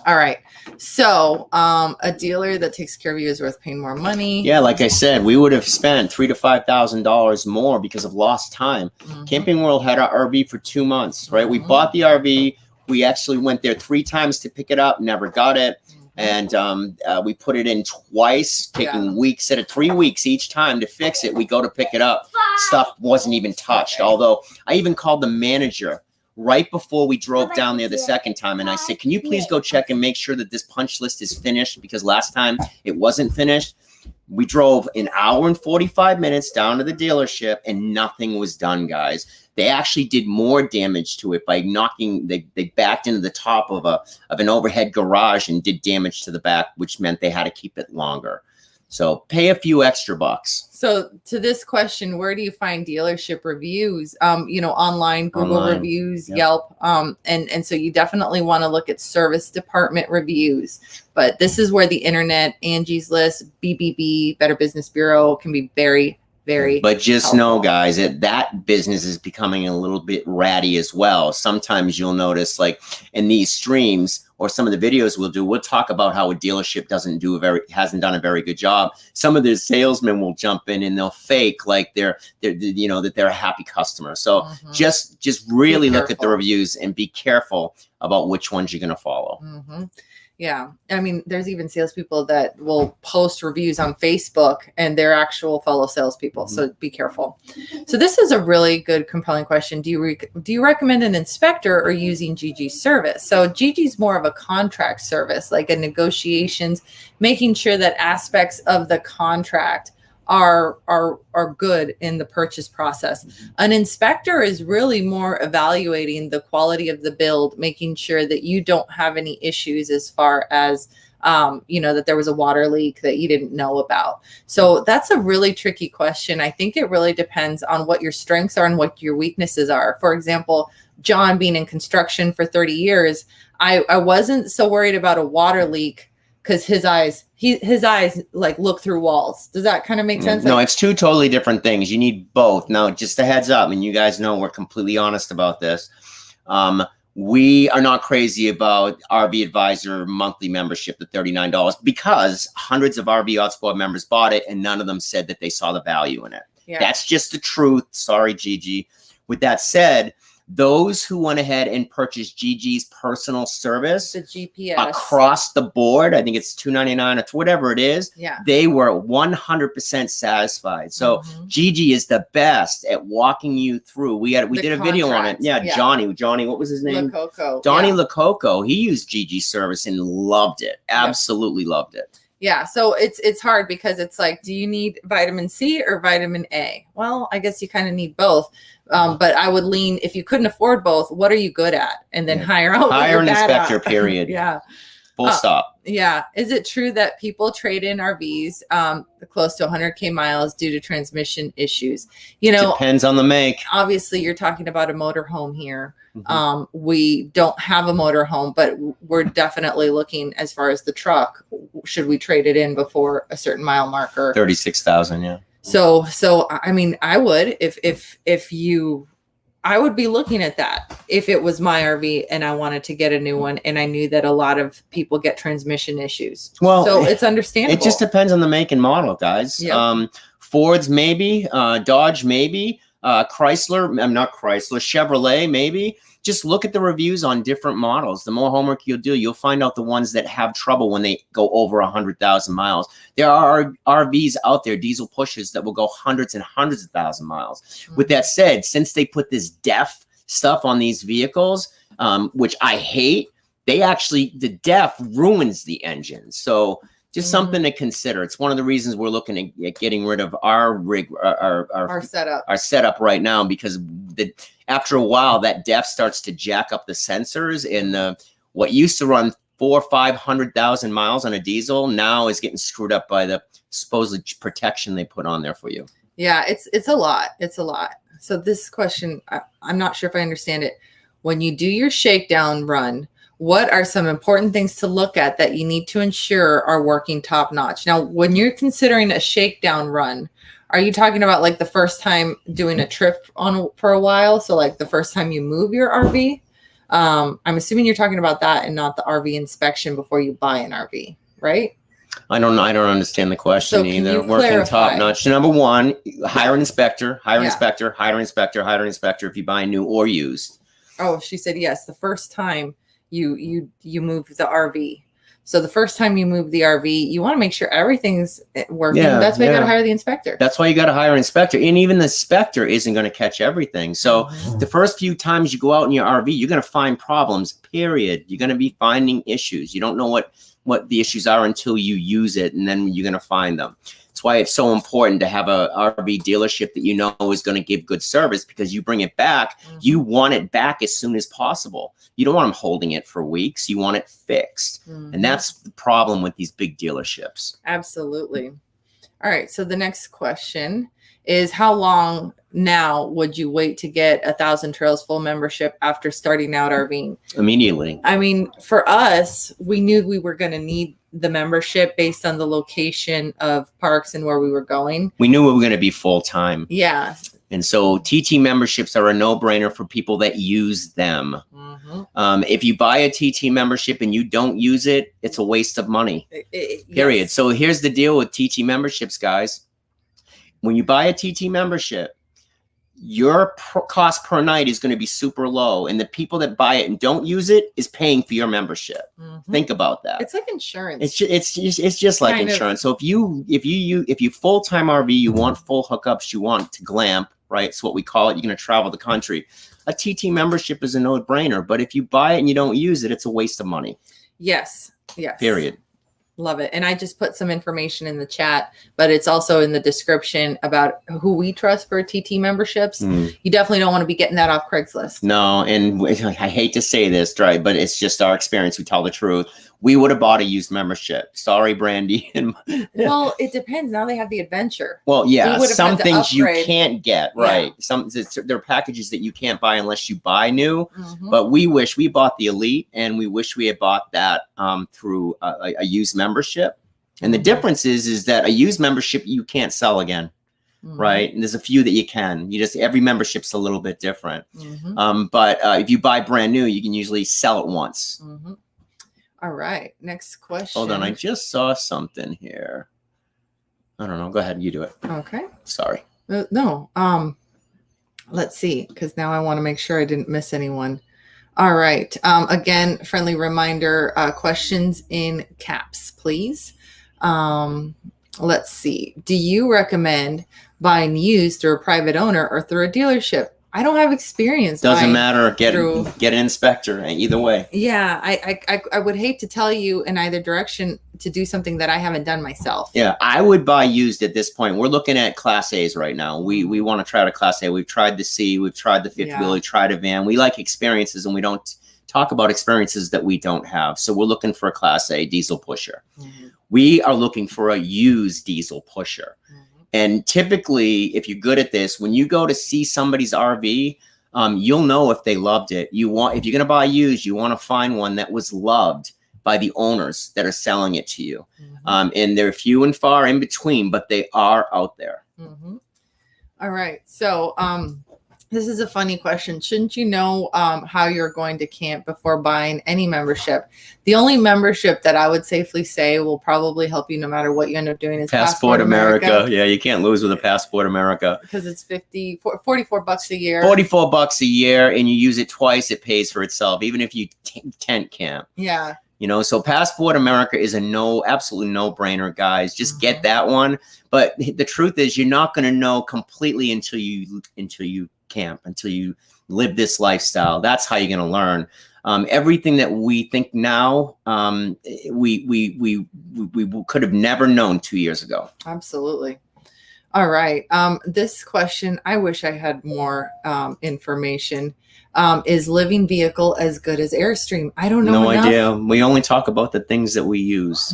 All right. So a dealer that takes care of you is worth paying more money. Yeah, like I said, we would have spent $3,000 to $5,000 more because of lost time. Camping World had our RV for 2 months, right? We bought the RV. We actually went there 3 times to pick it up, never got it. And we put it in twice, taking weeks at 3 weeks each time to fix it. We go to pick it up. Stuff wasn't even touched. Although I even called the manager right before we drove down there the second time. And I said, can you please go check and make sure that this punch list is finished? Because last time it wasn't finished. We drove an hour and 45 minutes down to the dealership and nothing was done, guys. They actually did more damage to it by knocking, they backed into the top of an overhead garage and did damage to the back, which meant they had to keep it longer. So pay a few extra bucks. So to this question, where do you find dealership reviews? Online, Google reviews, Yelp. And so you definitely want to look at service department reviews. But this is where the internet, Angie's List, BBB, Better Business Bureau can be very, very But just helpful. know, guys, that business is becoming a little bit ratty as well. Sometimes you'll notice, like in these streams or some of the videos we'll talk about how a dealership hasn't done a very good job. Some of the salesmen will jump in and they'll fake like they're that they're a happy customer. So just really look at the reviews and be careful about which ones you're going to follow. Yeah. I mean, there's even salespeople that will post reviews on Facebook and they're actual fellow salespeople. So be careful. So this is a really good, compelling question. Do you recommend an inspector or using Gigi's service? So Gigi's more of a contract service, like a negotiations, making sure that aspects of the contract are good in the purchase process. An inspector is really more evaluating the quality of the build, making sure that you don't have any issues as far as that there was a water leak that you didn't know about. So that's a really tricky question. I think it really depends on what your strengths are and what your weaknesses are. For example, John being in construction for 30 years, I wasn't so worried about a water leak because his eyes like look through walls. Does that kind of make sense? No, it's two totally different things. You need both. Now, just a heads up, and you guys know we're completely honest about this. We are not crazy about RV Advisor monthly membership at $39 because hundreds of RV Hotspot members bought it and none of them said that they saw the value in it. Yeah. That's just the truth. Sorry, Gigi. With that said, those who went ahead and purchased Gigi's personal service, the GPS across the board, I think it's $299 or whatever it is. Yeah, they were 100% satisfied. So Gigi is the best at walking you through. We did a video on it. Yeah, Johnny, what was his name? Lococo. Donnie Lococo. He used Gigi's service and loved it. Absolutely loved it. Yeah, so it's hard because it's like, do you need vitamin C or vitamin A? Well, I guess you kind of need both. But I would lean, if you couldn't afford both, what are you good at? And then hire an inspector, period. Yeah. Full stop. Yeah. Is it true that people trade in RVs close to 100K miles due to transmission issues? Depends on the make. Obviously, you're talking about a motorhome here. We don't have a motorhome, but we're definitely looking as far as the truck. Should we trade it in before a certain mile marker? 36,000. Yeah. So I mean, I would I would be looking at that if it was my RV and I wanted to get a new one and I knew that a lot of people get transmission issues. Well, so it's understandable. It just depends on the make and model, guys. Yep. Fords maybe, Dodge maybe, Chevrolet maybe. Just look at the reviews on different models. The more homework you'll do, you'll find out the ones that have trouble when they go over 100,000 miles. There are RVs out there, diesel pushes, that will go hundreds and hundreds of thousand miles. With that said, since they put this DEF stuff on these vehicles, which I hate, the DEF ruins the engine. So just something to consider. It's one of the reasons we're looking at getting rid of our rig, our setup right now, because after a while that DEF starts to jack up the sensors, and what used to run 400,000 or 500,000 miles on a diesel now is getting screwed up by the supposed protection they put on there for you. Yeah, it's a lot. It's a lot. So this question, I'm not sure if I understand it. When you do your shakedown run, what are some important things to look at that you need to ensure are working top notch? Now, when you're considering a shakedown run, are you talking about like the first time doing a trip for a while? So like the first time you move your RV? I'm assuming you're talking about that and not the RV inspection before you buy an RV, right? I don't understand the question either. Working top notch. Number one, hire an inspector, hire an inspector if you buy new or used. Oh, she said yes. The first time you move the RV. So the first time you move the RV, you want to make sure everything's working. Yeah, That's why you got to yeah. hire the inspector. That's why you got to hire an inspector. And even the inspector isn't going to catch everything. So the first few times you go out in your RV, you're going to find problems, period. You're going to be finding issues. You don't know what the issues are until you use it, and then you're going to find them. That's why it's so important to have a RV dealership that you know is going to give good service, because you bring it back, you want it back as soon as possible. You don't want them holding it for weeks. You want it fixed. And that's the problem with these big dealerships. Absolutely. All right. So the next question is, how long now would you wait to get 1,000 Trails full membership after starting out RVing? Immediately. I mean, for us, we knew we were going to need the membership based on the location of parks and where we were going. We knew we were going to be full time. Yeah. And so TT memberships are a no-brainer for people that use them. If you buy a TT membership and you don't use it, it's a waste of money. Period. Yes. So here's the deal with TT memberships, guys. When you buy a TT membership, your cost per night is going to be super low, and the people that buy it and don't use it is paying for your membership. Think about that. It's like insurance. It's just like insurance. So if you full-time RV, you want full hookups, you want to glamp, right? It's what we call it. You're going to travel the country. A TT membership is a no-brainer, but if you buy it and you don't use it, it's a waste of money. Yes. Yes. Period. Love it. And I just put some information in the chat, but it's also in the description about who we trust for TT memberships. You definitely don't want to be getting that off Craigslist. No, and I hate to say this, right, but it's just our experience. We tell the truth. We would have bought a used membership. Sorry, Brandy. Well, it depends. Now they have the adventure. Well, yeah, some things you upgrade. can't get, right? Yeah. There are packages that you can't buy unless you buy new. But we wish we bought the Elite, and we wish we had bought that through a used membership. And the difference is that a used membership you can't sell again, right? And there's a few that you can. Every membership's a little bit different. But if you buy brand new, you can usually sell it once. All right. Next question. Hold on. I just saw something here. I don't know. Go ahead. You do it. Okay. Sorry. No. Let's see, because now I want to make sure I didn't miss anyone. All right. Again, friendly reminder, questions in caps, please. Let's see. Do you recommend buying used through a private owner or through a dealership? I don't have experience. Doesn't matter. Get an inspector either way. Yeah, I would hate to tell you in either direction to do something that I haven't done myself. Yeah, I would buy used at this point. We're looking at Class A's right now. We want to try out a Class A. We've tried the C. We've tried the fifth wheel. We tried a van. We like experiences, and we don't talk about experiences that we don't have. So we're looking for a Class A diesel pusher. We are looking for a used diesel pusher. And typically, if you're good at this, when you go to see somebody's RV, you'll know if they loved it. If you're going to buy used, you want to find one that was loved by the owners that are selling it to you. And they're few and far in between, but they are out there. All right. So this is a funny question. Shouldn't you know how you're going to camp before buying any membership? The only membership that I would safely say will probably help you no matter what you end up doing is Passport America. Yeah, you can't lose with a Passport America. Because it's $44 a year. $44 a year, and you use it twice, it pays for itself, even if you tent camp. Yeah. So Passport America is absolutely no-brainer, guys. Just get that one. But the truth is, you're not going to know completely until you camp, until you live this lifestyle. That's how you're going to learn. Everything that we think now, we could have never known 2 years ago. Absolutely. All right. This question, I wish I had more information. Is living vehicle as good as Airstream? I don't know. No idea. We only talk about the things that we use.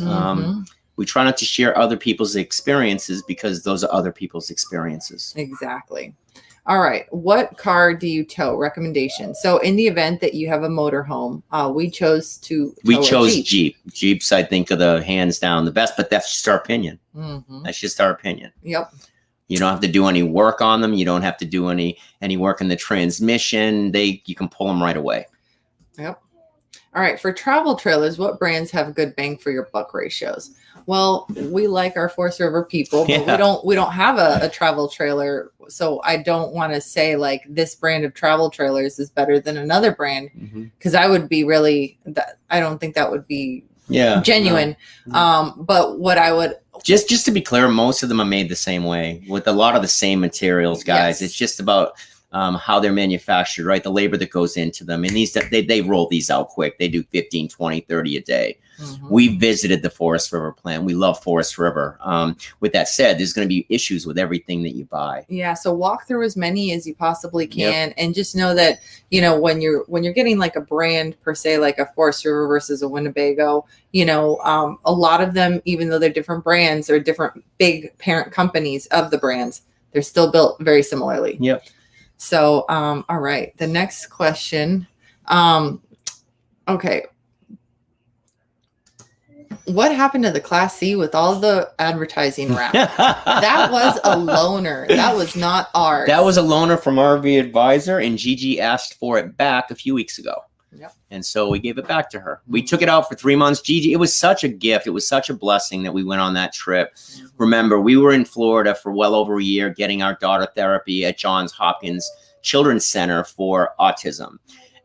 We try not to share other people's experiences because those are other people's experiences. Exactly. All right. What car do you tow? Recommendation. So in the event that you have a motorhome, we chose Jeep. Jeeps, I think, are the hands down the best, but that's just our opinion. That's just our opinion. Yep. You don't have to do any work on them. You don't have to do any work in the transmission. You can pull them right away. Yep. All right. For travel trailers, what brands have good bang for your buck ratios? Well, we like our Forest River people, but we don't have a travel trailer. So I don't want to say like this brand of travel trailers is better than another brand, because I would be I don't think that would be genuine. But what I would just to be clear, most of them are made the same way with a lot of the same materials, guys. It's just about how they're manufactured, right? The labor that goes into them. And these, they roll these out quick. They do 15, 20, 30 a day. We visited the Forest River plant. We love Forest River. With that said, there's going to be issues with everything that you buy. Yeah. So walk through as many as you possibly can, and just know that, you know, when you're getting like a brand per se, like a Forest River versus a Winnebago, you know, a lot of them, even though they're different brands or different big parent companies of the brands, they're still built very similarly. Yep. So, all right. The next question. Okay. What happened to the Class C with all the advertising wrap? That was a loaner. That was not ours. That was a loaner from RV Advisor, and Gigi asked for it back a few weeks ago. Yep. And so we gave it back to her. We took it out for 3 months. Gigi, it was such a gift. It was such a blessing that we went on that trip. Remember, we were in Florida for well over a year getting our daughter therapy at Johns Hopkins Children's Center for autism.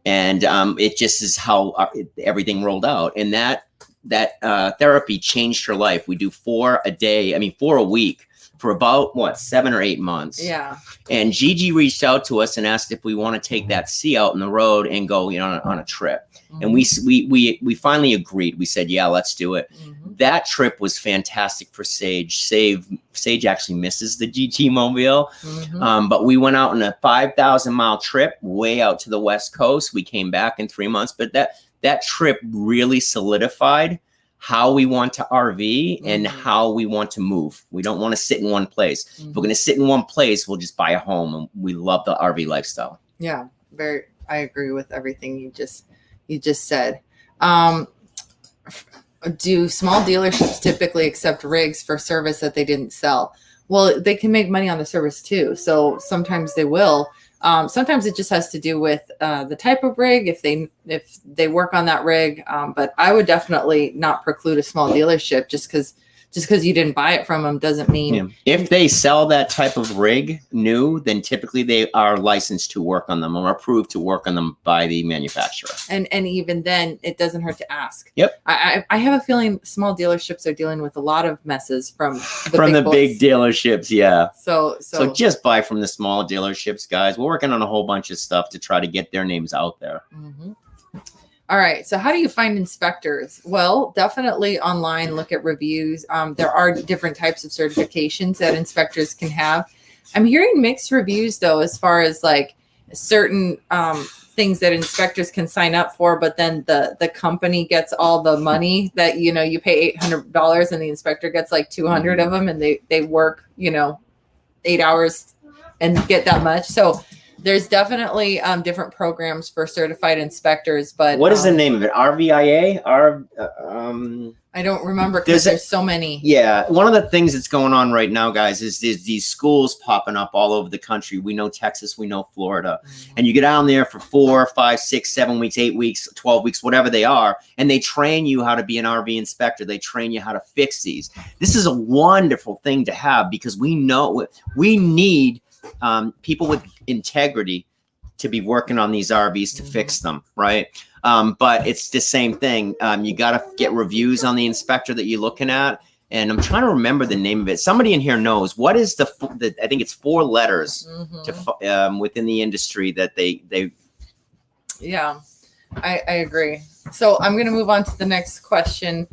And it just is how everything rolled out. And that therapy changed her life. We do 4 a week for about 7 or 8 months. Yeah. And Gigi reached out to us and asked if we want to take that C out in the road and go, you know, on a trip. And we finally agreed. We said, yeah, let's do it. That trip was fantastic for Sage. Sage actually misses the GT mobile. But we went out on a 5,000-mile trip way out to the West Coast. We came back in 3 months, but that trip really solidified how we want to RV and how we want to move. We don't want to sit in one place. If we're going to sit in one place, we'll just buy a home. And we love the RV lifestyle. Yeah, I agree with everything you just said. Do small dealerships typically accept rigs for service that they didn't sell? Well, they can make money on the service too. So sometimes they will. Sometimes it just has to do with the type of rig, if they work on that rig. But I would definitely not preclude a small dealership just because you didn't buy it from them doesn't mean. If they sell that type of rig new, then typically they are licensed to work on them or approved to work on them by the manufacturer. And even then, it doesn't hurt to ask. Yep. I have a feeling small dealerships are dealing with a lot of messes from the big dealerships. Yeah. So just buy from the small dealerships, guys. We're working on a whole bunch of stuff to try to get their names out there. All right. So how do you find inspectors? Well, definitely online, look at reviews. There are different types of certifications that inspectors can have. I'm hearing mixed reviews though, as far as like certain things that inspectors can sign up for, but then the company gets all the money that, you know, you pay $800 and the inspector gets like 200 of them and they work, you know, 8 hours and get that much. So there's definitely different programs for certified inspectors, but what is the name of it? RVIA? I don't remember because there's so many. Yeah, one of the things that's going on right now, guys, is these schools popping up all over the country. We know Texas, we know Florida, and you get down there for 4, 5, 6, 7 weeks, 8 weeks, 12 weeks, whatever they are, and they train you how to be an RV inspector. They train you how to fix these. This is a wonderful thing to have because we know we need people with integrity to be working on these RVs to fix them, right? But it's the same thing. You got to get reviews on the inspector that you're looking at. And I'm trying to remember the name of it. Somebody in here knows. What is the I think it's 4 letters to within the industry that they. Yeah, I agree. So I'm going to move on to the next question.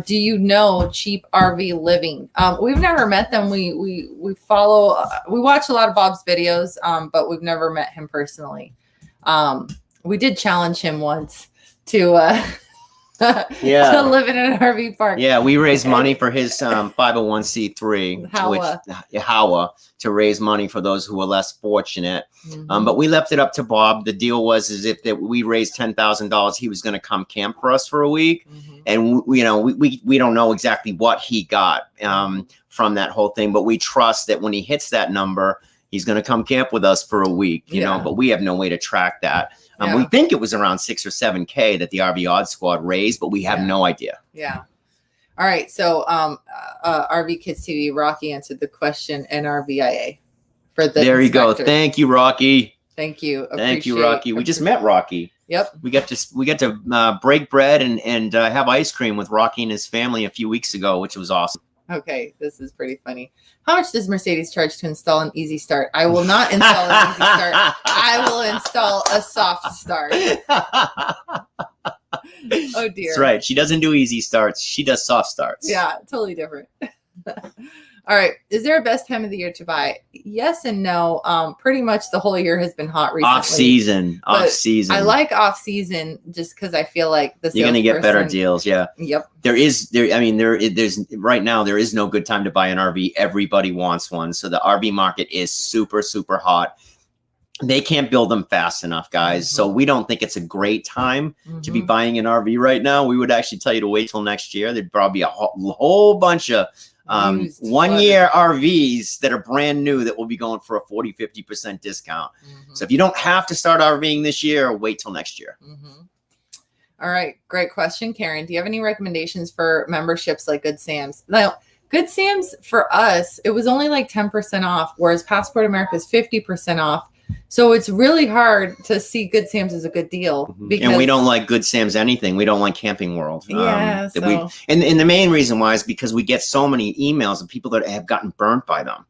Do you know Cheap RV Living? We've never met them. We follow, we watch a lot of Bob's videos, but we've never met him personally. We did challenge him once to live in an RV park. Yeah, we raised money for his 501c3, HAWA, to raise money for those who are less fortunate. But we left it up to Bob. The deal was if we raised $10,000, he was going to come camp for us for a week. And we don't know exactly what he got from that whole thing, but we trust that when he hits that number, he's going to come camp with us for a week, you know, but we have no way to track that. We think it was around 6 or 7K that the RV Odd Squad raised, but we have no idea. Yeah. All right. So RV Kids TV, Rocky answered the question, and RVIA for the There you go. Thank you, Rocky. Thank you. Thank you, Rocky. We just met Rocky. Yep. We get to break bread and have ice cream with Rocky and his family a few weeks ago, which was awesome. Okay, this is pretty funny. How much does Mercedes charge to install an Easy Start? I will not install an Easy Start. I will install a soft start. Oh dear. That's right. She doesn't do easy starts. She does soft starts. Yeah, totally different. All right. Is there a best time of the year to buy? Yes and no. Pretty much the whole year has been hot recently. Off season. I like off season just because I feel like you're gonna get better deals. Yeah. Yep. There's right now there is no good time to buy an RV. Everybody wants one. So the RV market is super, super hot. They can't build them fast enough, guys. So we don't think it's a great time to be buying an RV right now. We would actually tell you to wait till next year. There'd probably be a whole bunch of 1 year RVs that are brand new that will be going for a 40-50% discount. So if you don't have to start RVing this year, wait till next year. All right, great question, Karen. Do you have any recommendations for memberships like Good Sam's? Now, Good Sam's for us, it was only like 10% off, whereas Passport America is 50% off. So it's really hard to see Good Sam's as a good deal. Because, and we don't like Good Sam's anything. We don't like Camping World. Yeah. And the main reason why is because we get so many emails of people that have gotten burnt by them.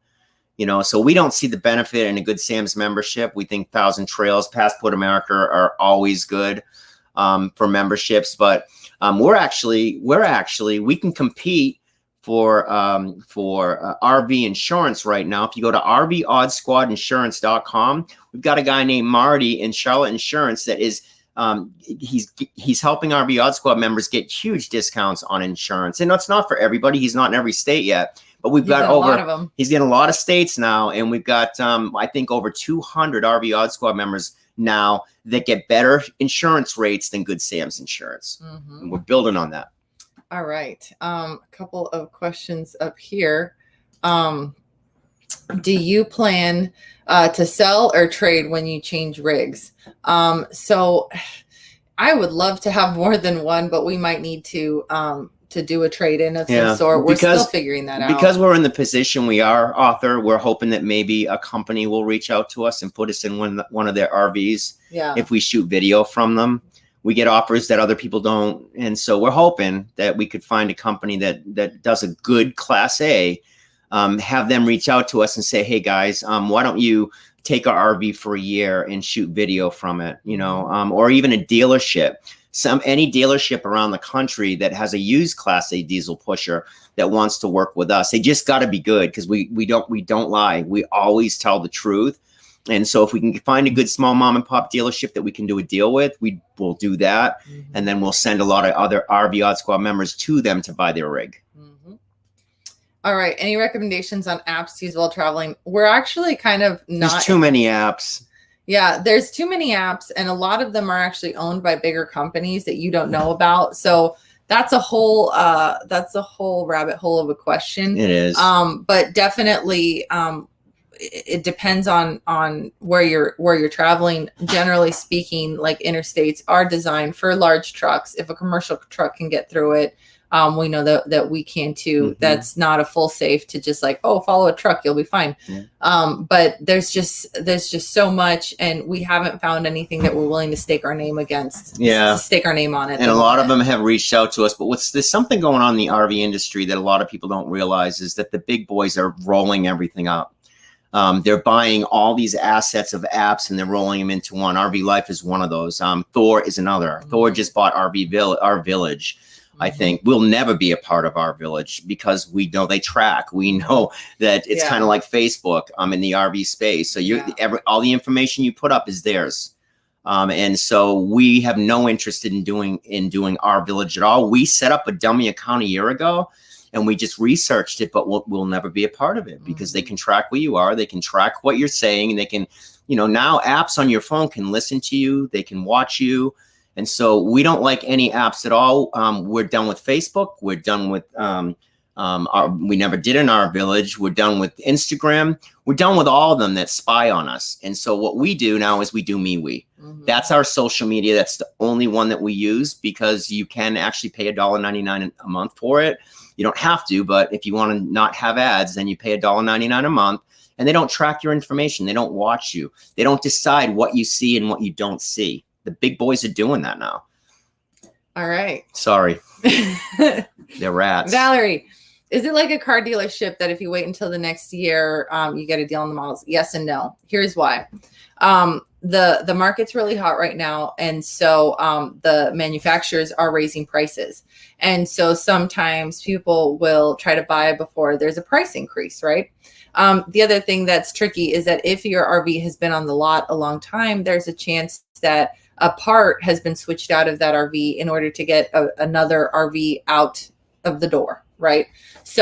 So we don't see the benefit in a Good Sam's membership. We think Thousand Trails, Passport America are always good for memberships. But we can compete for RV insurance right now. If you go to RVOddSquadInsurance.com, we've got a guy named Marty in Charlotte Insurance that is he's helping RV Odd Squad members get huge discounts on insurance. And that's not for everybody. He's not in every state yet, but he's getting a lot of states now, and we've got I think over 200 RV Odd Squad members now that get better insurance rates than Good Sam's insurance. And we're building on that. All right. A couple of questions up here. Do you plan to sell or trade when you change rigs? So I would love to have more than one, but we might need to do a trade-in of some sort. We're still figuring that out. Because we're in the position we are, Author, we're hoping that maybe a company will reach out to us and put us in one of their RVs. Yeah. If we shoot video from them. We get offers that other people don't. And so we're hoping that we could find a company that does a good Class A, have them reach out to us and say, hey, guys, why don't you take our RV for a year and shoot video from it, or even a dealership. Any dealership around the country that has a used Class A diesel pusher that wants to work with us. They just got to be good because we don't lie. We always tell the truth. And so if we can find a good small mom and pop dealership that we can do a deal with, we will do that. And then we'll send a lot of other RV Odd Squad members to them to buy their rig. All right. Any recommendations on apps to use while traveling? We're actually kind of not. There's too many apps. Yeah, there's too many apps, and a lot of them are actually owned by bigger companies that you don't know about. So that's a whole rabbit hole of a question. It is. But definitely it depends on where you're traveling. Generally speaking, like interstates are designed for large trucks. If a commercial truck can get through it, we know that we can too. That's not a full safe to just like, follow a truck, you'll be fine. But there's just so much, and we haven't found anything that we're willing to stake our name against. Stake our name on it. And a lot of them have reached out to us. But there's something going on in the RV industry that a lot of people don't realize is that the big boys are rolling everything up. They're buying all these assets of apps and they're rolling them into one. RV Life is one of those. Thor is another. Thor just bought Our Village. I think we'll never be a part of Our Village because we know they track. We know that it's kind of like Facebook in the RV space. So all the information you put up is theirs. And so we have no interest in doing Our Village at all. We set up a dummy account a year ago and we just researched it, but we'll never be a part of it because they can track where you are. They can track what you're saying, and they can, now apps on your phone can listen to you. They can watch you. And so we don't like any apps at all. We're done with Facebook. We're done with, we never did in Our Village. We're done with Instagram. We're done with all of them that spy on us. And so what we do now is we do MeWe. That's our social media. That's the only one that we use because you can actually pay $1.99 a month for it. You don't have to, but if you want to not have ads, then you pay $1.99 a month. And they don't track your information. They don't watch you. They don't decide what you see and what you don't see. The big boys are doing that now. All right. Sorry. They're rats. Valerie, is it like a car dealership that if you wait until the next year, you get a deal on the models? Yes and no. Here's why. The market's really hot right now. And so the manufacturers are raising prices. And so sometimes people will try to buy before there's a price increase, right? The other thing that's tricky is that if your RV has been on the lot a long time, there's a chance that a part has been switched out of that RV in order to get another RV out of the door, right? So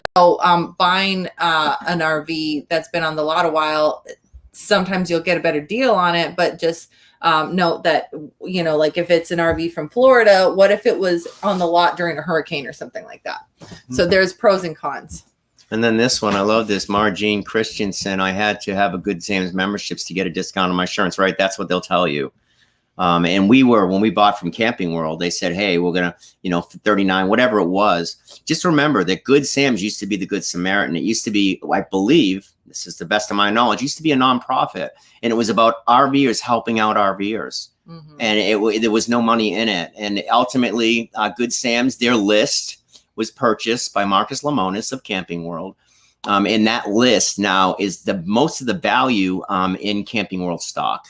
buying an RV that's been on the lot a while, sometimes you'll get a better deal on it, but just note that, like if it's an RV from Florida, what if it was on the lot during a hurricane or something like that? So there's pros and cons. And then this one, I love this. Margene Christensen, I had to have a Good Sam's memberships to get a discount on my insurance, right? That's what they'll tell you. And when we bought from Camping World, they said, hey, we're going to, for $39, whatever it was. Just remember that Good Sam's used to be the Good Samaritan. It used to be, I believe, this is the best of my knowledge, used to be a nonprofit. And it was about RVers helping out RVers. Mm-hmm. And there was no money in it. And ultimately, Good Sam's, their list was purchased by Marcus Lemonis of Camping World. And that list now is most of the value in Camping World stock.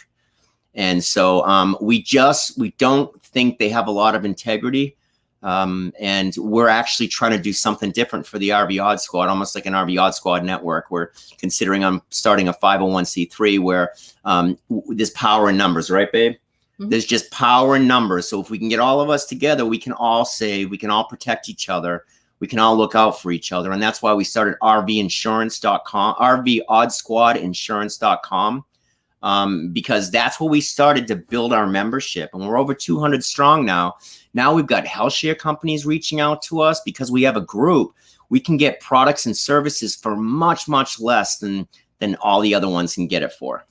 And so we don't think they have a lot of integrity. And we're actually trying to do something different for the RV Odd Squad, almost like an RV Odd Squad network. We're considering starting a 501c3 where there's power in numbers, right, babe? Mm-hmm. There's just power in numbers. So if we can get all of us together, we can all save, we can all protect each other. We can all look out for each other. And that's why we started RVinsurance.com, RVOddSquadInsurance.com. Because that's where we started to build our membership. And we're over 200 strong now. Now we've got health share companies reaching out to us because we have a group. We can get products and services for much, much less than all the other ones can get it for.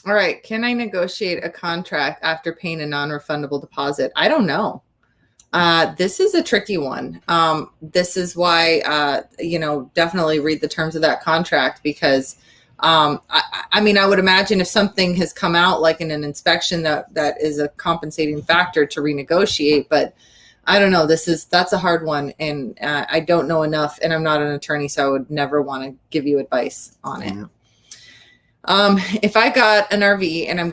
All right. Can I negotiate a contract after paying a non-refundable deposit? I don't know. This is a tricky one. This is why, definitely read the terms of that contract because I would imagine if something has come out like in an inspection that is a compensating factor to renegotiate, but I don't know. That's a hard one. And I don't know enough and I'm not an attorney, so I would never want to give you advice on it. If I got an RV and am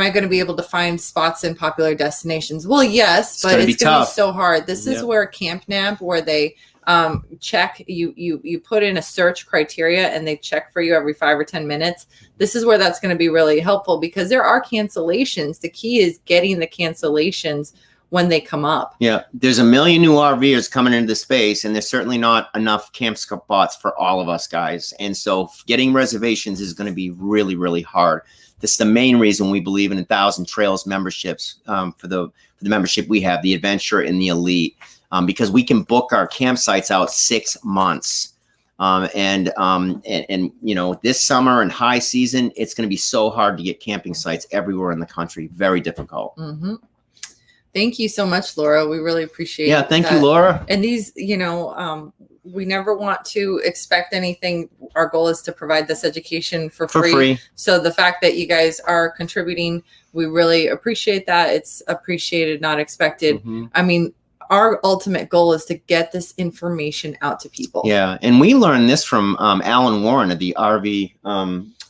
I going to be able to find spots in popular destinations? Well, yes, but it's going to be so hard. This is where CampNab, where they check you put in a search criteria and they check for you every 5 or 10 minutes. This is where that's going to be really helpful because there are cancellations. The key is getting the cancellations when they come up. Yeah. There's a million new RVers coming into the space and there's certainly not enough camp spots for all of us guys. And so getting reservations is going to be really, really hard. This is the main reason we believe in 1,000 Trails memberships for the membership we have, the Adventure and the Elite. Because we can book our campsites out 6 months. And this summer and high season, it's going to be so hard to get camping sites everywhere in the country. Very difficult. Mm-hmm. Thank you so much, Laura. We really appreciate it. Yeah, thank you, Laura. And these, we never want to expect anything. Our goal is to provide this education for free. So the fact that you guys are contributing, we really appreciate that. It's appreciated, not expected. Mm-hmm. Our ultimate goal is to get this information out to people. Yeah. And we learned this from Alan Warren of the RV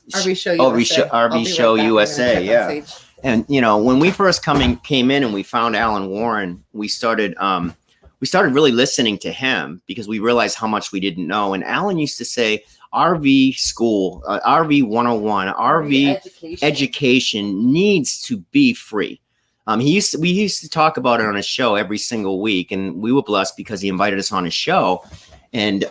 Show USA. RV Show USA. Yeah. And, when we first came in and we found Alan Warren, we started really listening to him because we realized how much we didn't know. And Alan used to say, RV school, RV 101, RV education needs to be free. We used to talk about it on his show every single week, and we were blessed because he invited us on his show. And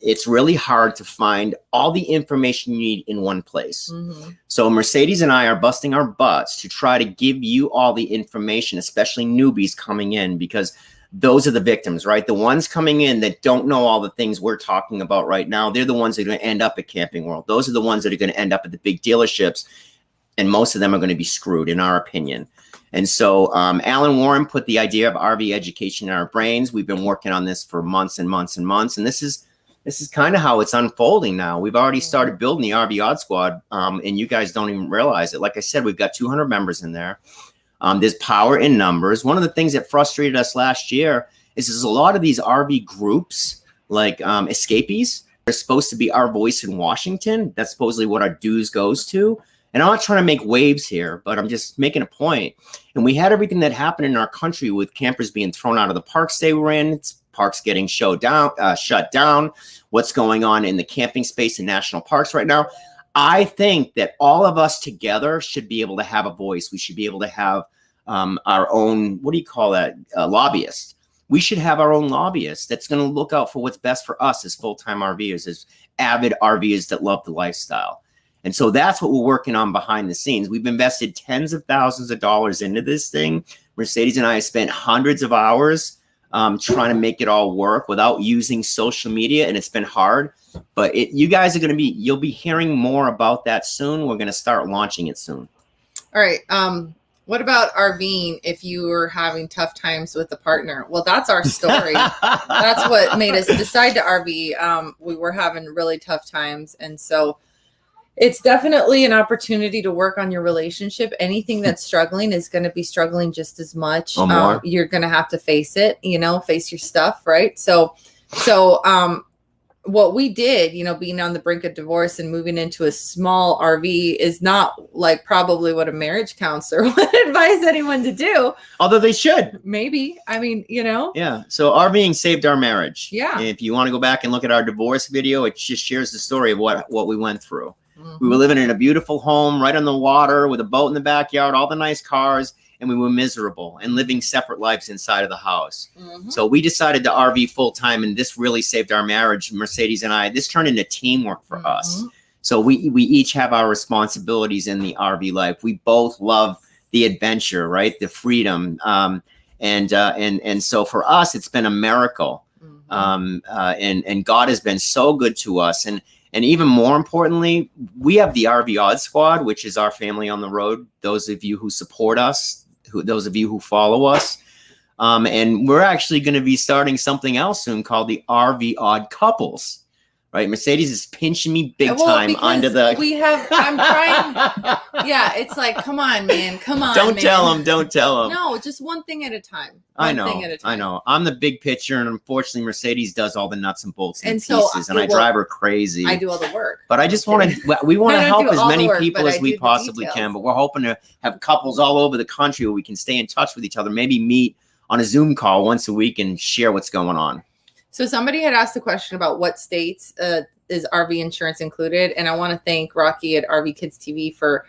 it's really hard to find all the information you need in one place. Mm-hmm. So Mercedes and I are busting our butts to try to give you all the information, especially newbies coming in, because those are the victims, right? The ones coming in that don't know all the things we're talking about right now, they're the ones that are going to end up at Camping World. Those are the ones that are going to end up at the big dealerships, and most of them are going to be screwed, in our opinion. And so Alan Warren put the idea of RV education in our brains. We've been working on this for months and months and months. And this is kind of how it's unfolding now. We've already started building the RV Odd Squad, and you guys don't even realize it. Like I said, we've got 200 members in there. There's power in numbers. One of the things that frustrated us last year is there's a lot of these RV groups, like escapees. They're supposed to be our voice in Washington. That's supposedly what our dues goes to. And I'm not trying to make waves here, but I'm just making a point. And we had everything that happened in our country with campers being thrown out of the parks they were in, parks getting shut down, what's going on in the camping space in national parks right now. I think that all of us together should be able to have a voice. We should be able to have our own, what do you call that, lobbyist. We should have our own lobbyist that's going to look out for what's best for us as full-time RVers, as avid RVers that love the lifestyle. And so that's what we're working on behind the scenes. We've invested tens of thousands of dollars into this thing. Mercedes and I have spent hundreds of hours trying to make it all work without using social media, and it's been hard. But you guys are going to be, you'll be hearing more about that soon. We're going to start launching it soon. All right. What about RVing if you were having tough times with a partner? Well, that's our story. That's what made us decide to RV. We were having really tough times. And so it's definitely an opportunity to work on your relationship. Anything that's struggling is going to be struggling just as much. You're going to have to face it, face your stuff. Right. So what we did, being on the brink of divorce and moving into a small RV is not like probably what a marriage counselor would advise anyone to do. Although they should. Maybe. I mean, Yeah. So RVing saved our marriage. Yeah. And if you want to go back and look at our divorce video, it just shares the story of what we went through. We were living in a beautiful home right on the water with a boat in the backyard, all the nice cars, and we were miserable and living separate lives inside of the house. So we decided to RV full time, and this really saved our marriage. Mercedes and I, this turned into teamwork for us. So we each have our responsibilities in the RV life. We both love the adventure, right? The freedom. And so for us, it's been a miracle. And God has been so good to us. And even more importantly, we have the RV Odd Squad, which is our family on the road. Those of you who support us, those of you who follow us. And we're actually going to be starting something else soon called the RV Odd Couples. Right? Mercedes is pinching me big time onto the... I'm trying... Yeah, it's like, come on, man. Come on, Don't tell him. Don't tell him. No, just one thing at a time. I know. I'm the big picture, and unfortunately, Mercedes does all the nuts and bolts and pieces, and I drive her crazy. I do all the work. But I just want to... We want to help as many people as we possibly can, but we're hoping to have couples all over the country where we can stay in touch with each other, maybe meet on a Zoom call once a week and share what's going on. So somebody had asked a question about what states is RV insurance included. And I want to thank Rocky at RV Kids TV for,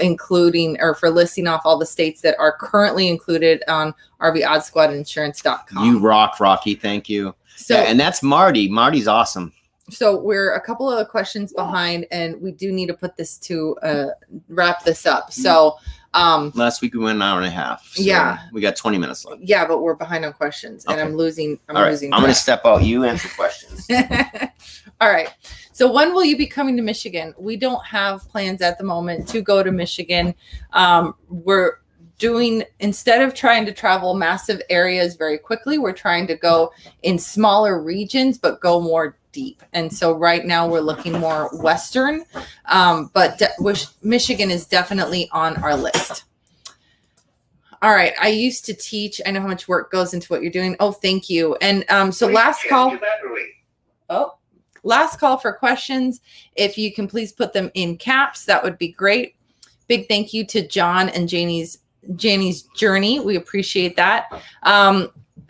including or for listing off all the states that are currently included on RVOddSquadInsurance.com. You rock, Rocky. Thank you. So, and that's Marty. Marty's awesome. So we're a couple of questions behind, and we do need to put this to wrap this up. So last week we went an hour and a half. So we got 20 minutes left. Yeah, but we're behind on questions, and I'm losing. I'm losing. I'm going to step out. You answer questions. All right. So when will you be coming to Michigan? We don't have plans at the moment to go to Michigan. We're doing, instead of trying to travel massive areas very quickly, we're trying to go in smaller regions, but go more deep. And so right now we're looking more Western, but Michigan is definitely on our list. All right. I used to teach. I know how much work goes into what you're doing. Oh, thank you. And so last call. Oh, last call for questions. If you can please put them in caps, that would be great. Big thank you to John and Janie's Journey. We appreciate that.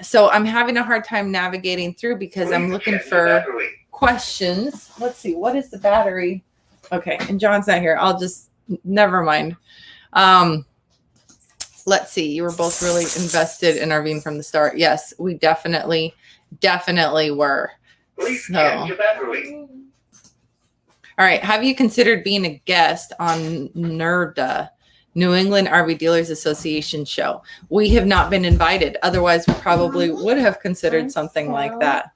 So I'm having a hard time navigating through because I'm looking for questions. Let's see. What is the battery? Okay. And John's not here. I'll just, never mind. Let's see. You were both really invested in RVing from the start. Yes, we definitely were. So. All right. Have you considered being a guest on NERDA, New England RV Dealers Association show? We have not been invited. Otherwise, we probably would have considered something like that.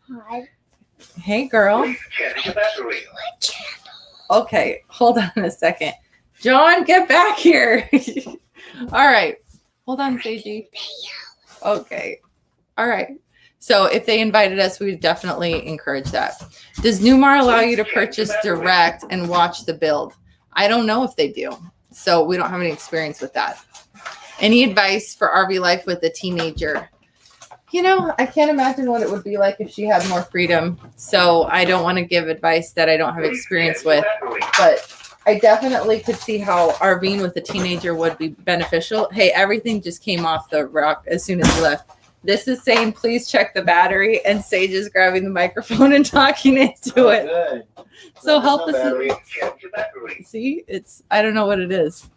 Hey, girl. Okay. Hold on a second. John, get back here. All right. Hold on, Seiji. Okay. All right. So if they invited us, we would definitely encourage that. Does Newmar allow you to purchase direct and watch the build? I don't know if they do. So we don't have any experience with that. Any advice for RV life with a teenager? You know, I can't imagine what it would be like if she had more freedom. So I don't want to give advice that I don't have experience with, but I definitely could see how RVing with a teenager would be beneficial. Hey, everything just came off the rock as soon as we left. This is saying, please check the battery, and Sage is grabbing the microphone and talking into it. Good. So help us. See, I don't know what it is.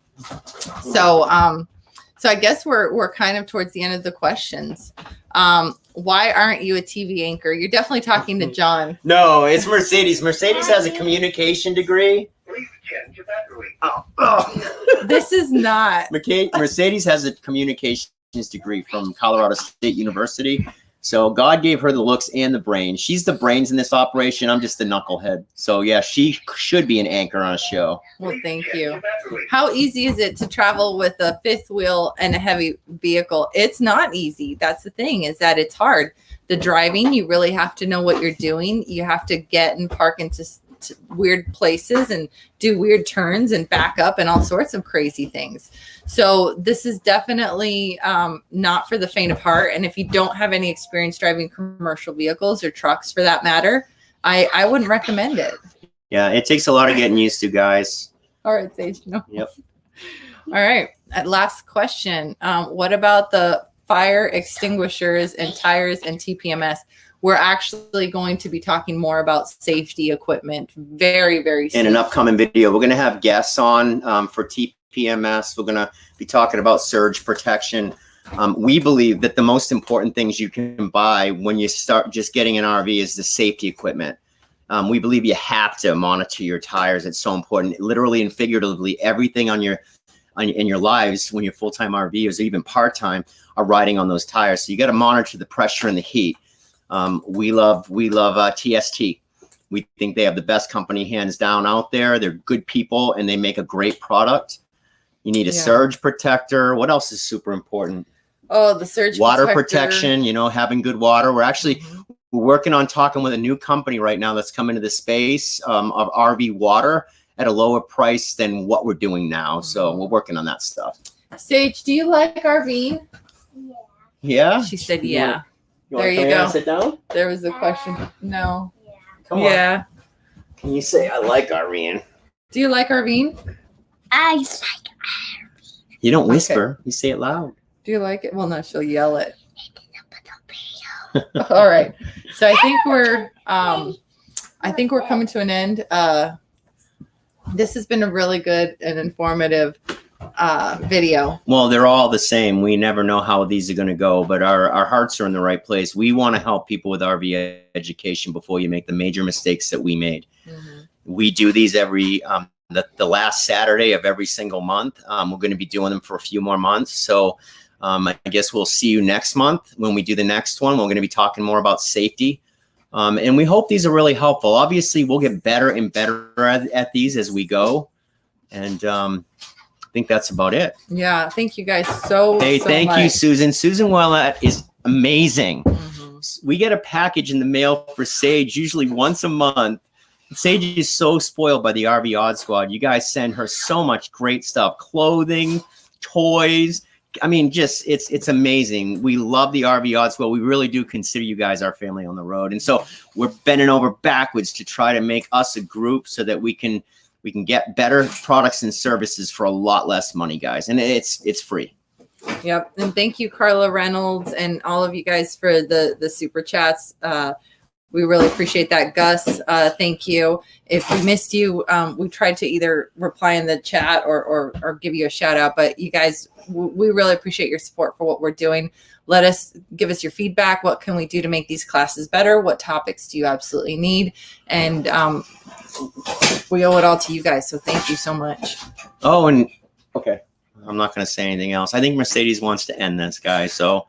So I guess we're kind of towards the end of the questions. Why aren't you a TV anchor? You're definitely talking to John. No, it's Mercedes. Mercedes has a communication degree. This is not. Mercedes has a communications degree from Colorado State University. So God gave her the looks and the brains. She's the brains in this operation. I'm just the knucklehead. So yeah, she should be an anchor on a show. Well, thank you. How easy is it to travel with a fifth wheel and a heavy vehicle? It's not easy. That's the thing, is that it's hard. The driving, you really have to know what you're doing. You have to get and park into weird places and do weird turns and back up and all sorts of crazy things. So this is definitely not for the faint of heart. And if you don't have any experience driving commercial vehicles or trucks for that matter, I wouldn't recommend it. Yeah, it takes a lot of getting used to, guys. All right, Sage. No. Yep. All right. Last question. What about the fire extinguishers and tires and TPMS? We're actually going to be talking more about safety equipment very, very soon. In an upcoming video, we're going to have guests on for TPMS. We're going to be talking about surge protection. We believe that the most important things you can buy when you start just getting an RV is the safety equipment. We believe you have to monitor your tires. It's so important. Literally and figuratively, everything in your lives when you're full-time RVers or even part-time are riding on those tires. So you got to monitor the pressure and the heat. We love TST. We think they have the best company hands down out there. They're good people and they make a great product. You need a surge protector. What else is super important? Oh, the surge water protection, you know, having good water. We're actually working on talking with a new company right now that's come into the space of RV water at a lower price than what we're doing now. So we're working on that stuff. Sage, do you like RVing? Yeah. She said, yeah. There you go. Sit down. There was a question. No. Come on. Yeah. Can you say I like RVing? Do you like RVing? I like RV. You don't whisper. Okay. You say it loud. Do you like it? Well, no, she'll yell it. All right. So I think we're coming to an end. This has been a really good and informative video. Well, they're all the same. We never know how these are going to go, but our hearts are in the right place. We want to help people with RV education before you make the major mistakes that we made. We do these every the last Saturday of every single month. We're going to be doing them for a few more months. So I guess we'll see you next month when we do the next one. We're going to be talking more about safety. And we hope these are really helpful. Obviously, we'll get better and better at these as we go. And I think that's about it. Yeah. Thank you guys so thank much. You, Susan. Susan Willett is amazing. We get a package in the mail for Sage usually once a month. Sage is so spoiled by the RV Odd Squad. You guys send her so much great stuff, clothing, toys. I mean, just it's amazing. We love the RV Odd Squad. We really do consider you guys our family on the road. And so we're bending over backwards to try to make us a group so that we can get better products and services for a lot less money, guys. And it's free. Yep. And thank you, Carla Reynolds, and all of you guys for the super chats. We really appreciate that. Gus, thank you. If we missed you, we tried to either reply in the chat or give you a shout out, but you guys, we really appreciate your support for what we're doing. Give us your feedback. What can we do to make these classes better? What topics do you absolutely need? And we owe it all to you guys. So thank you so much. Oh, and okay. I'm not going to say anything else. I think Mercedes wants to end this, guys. So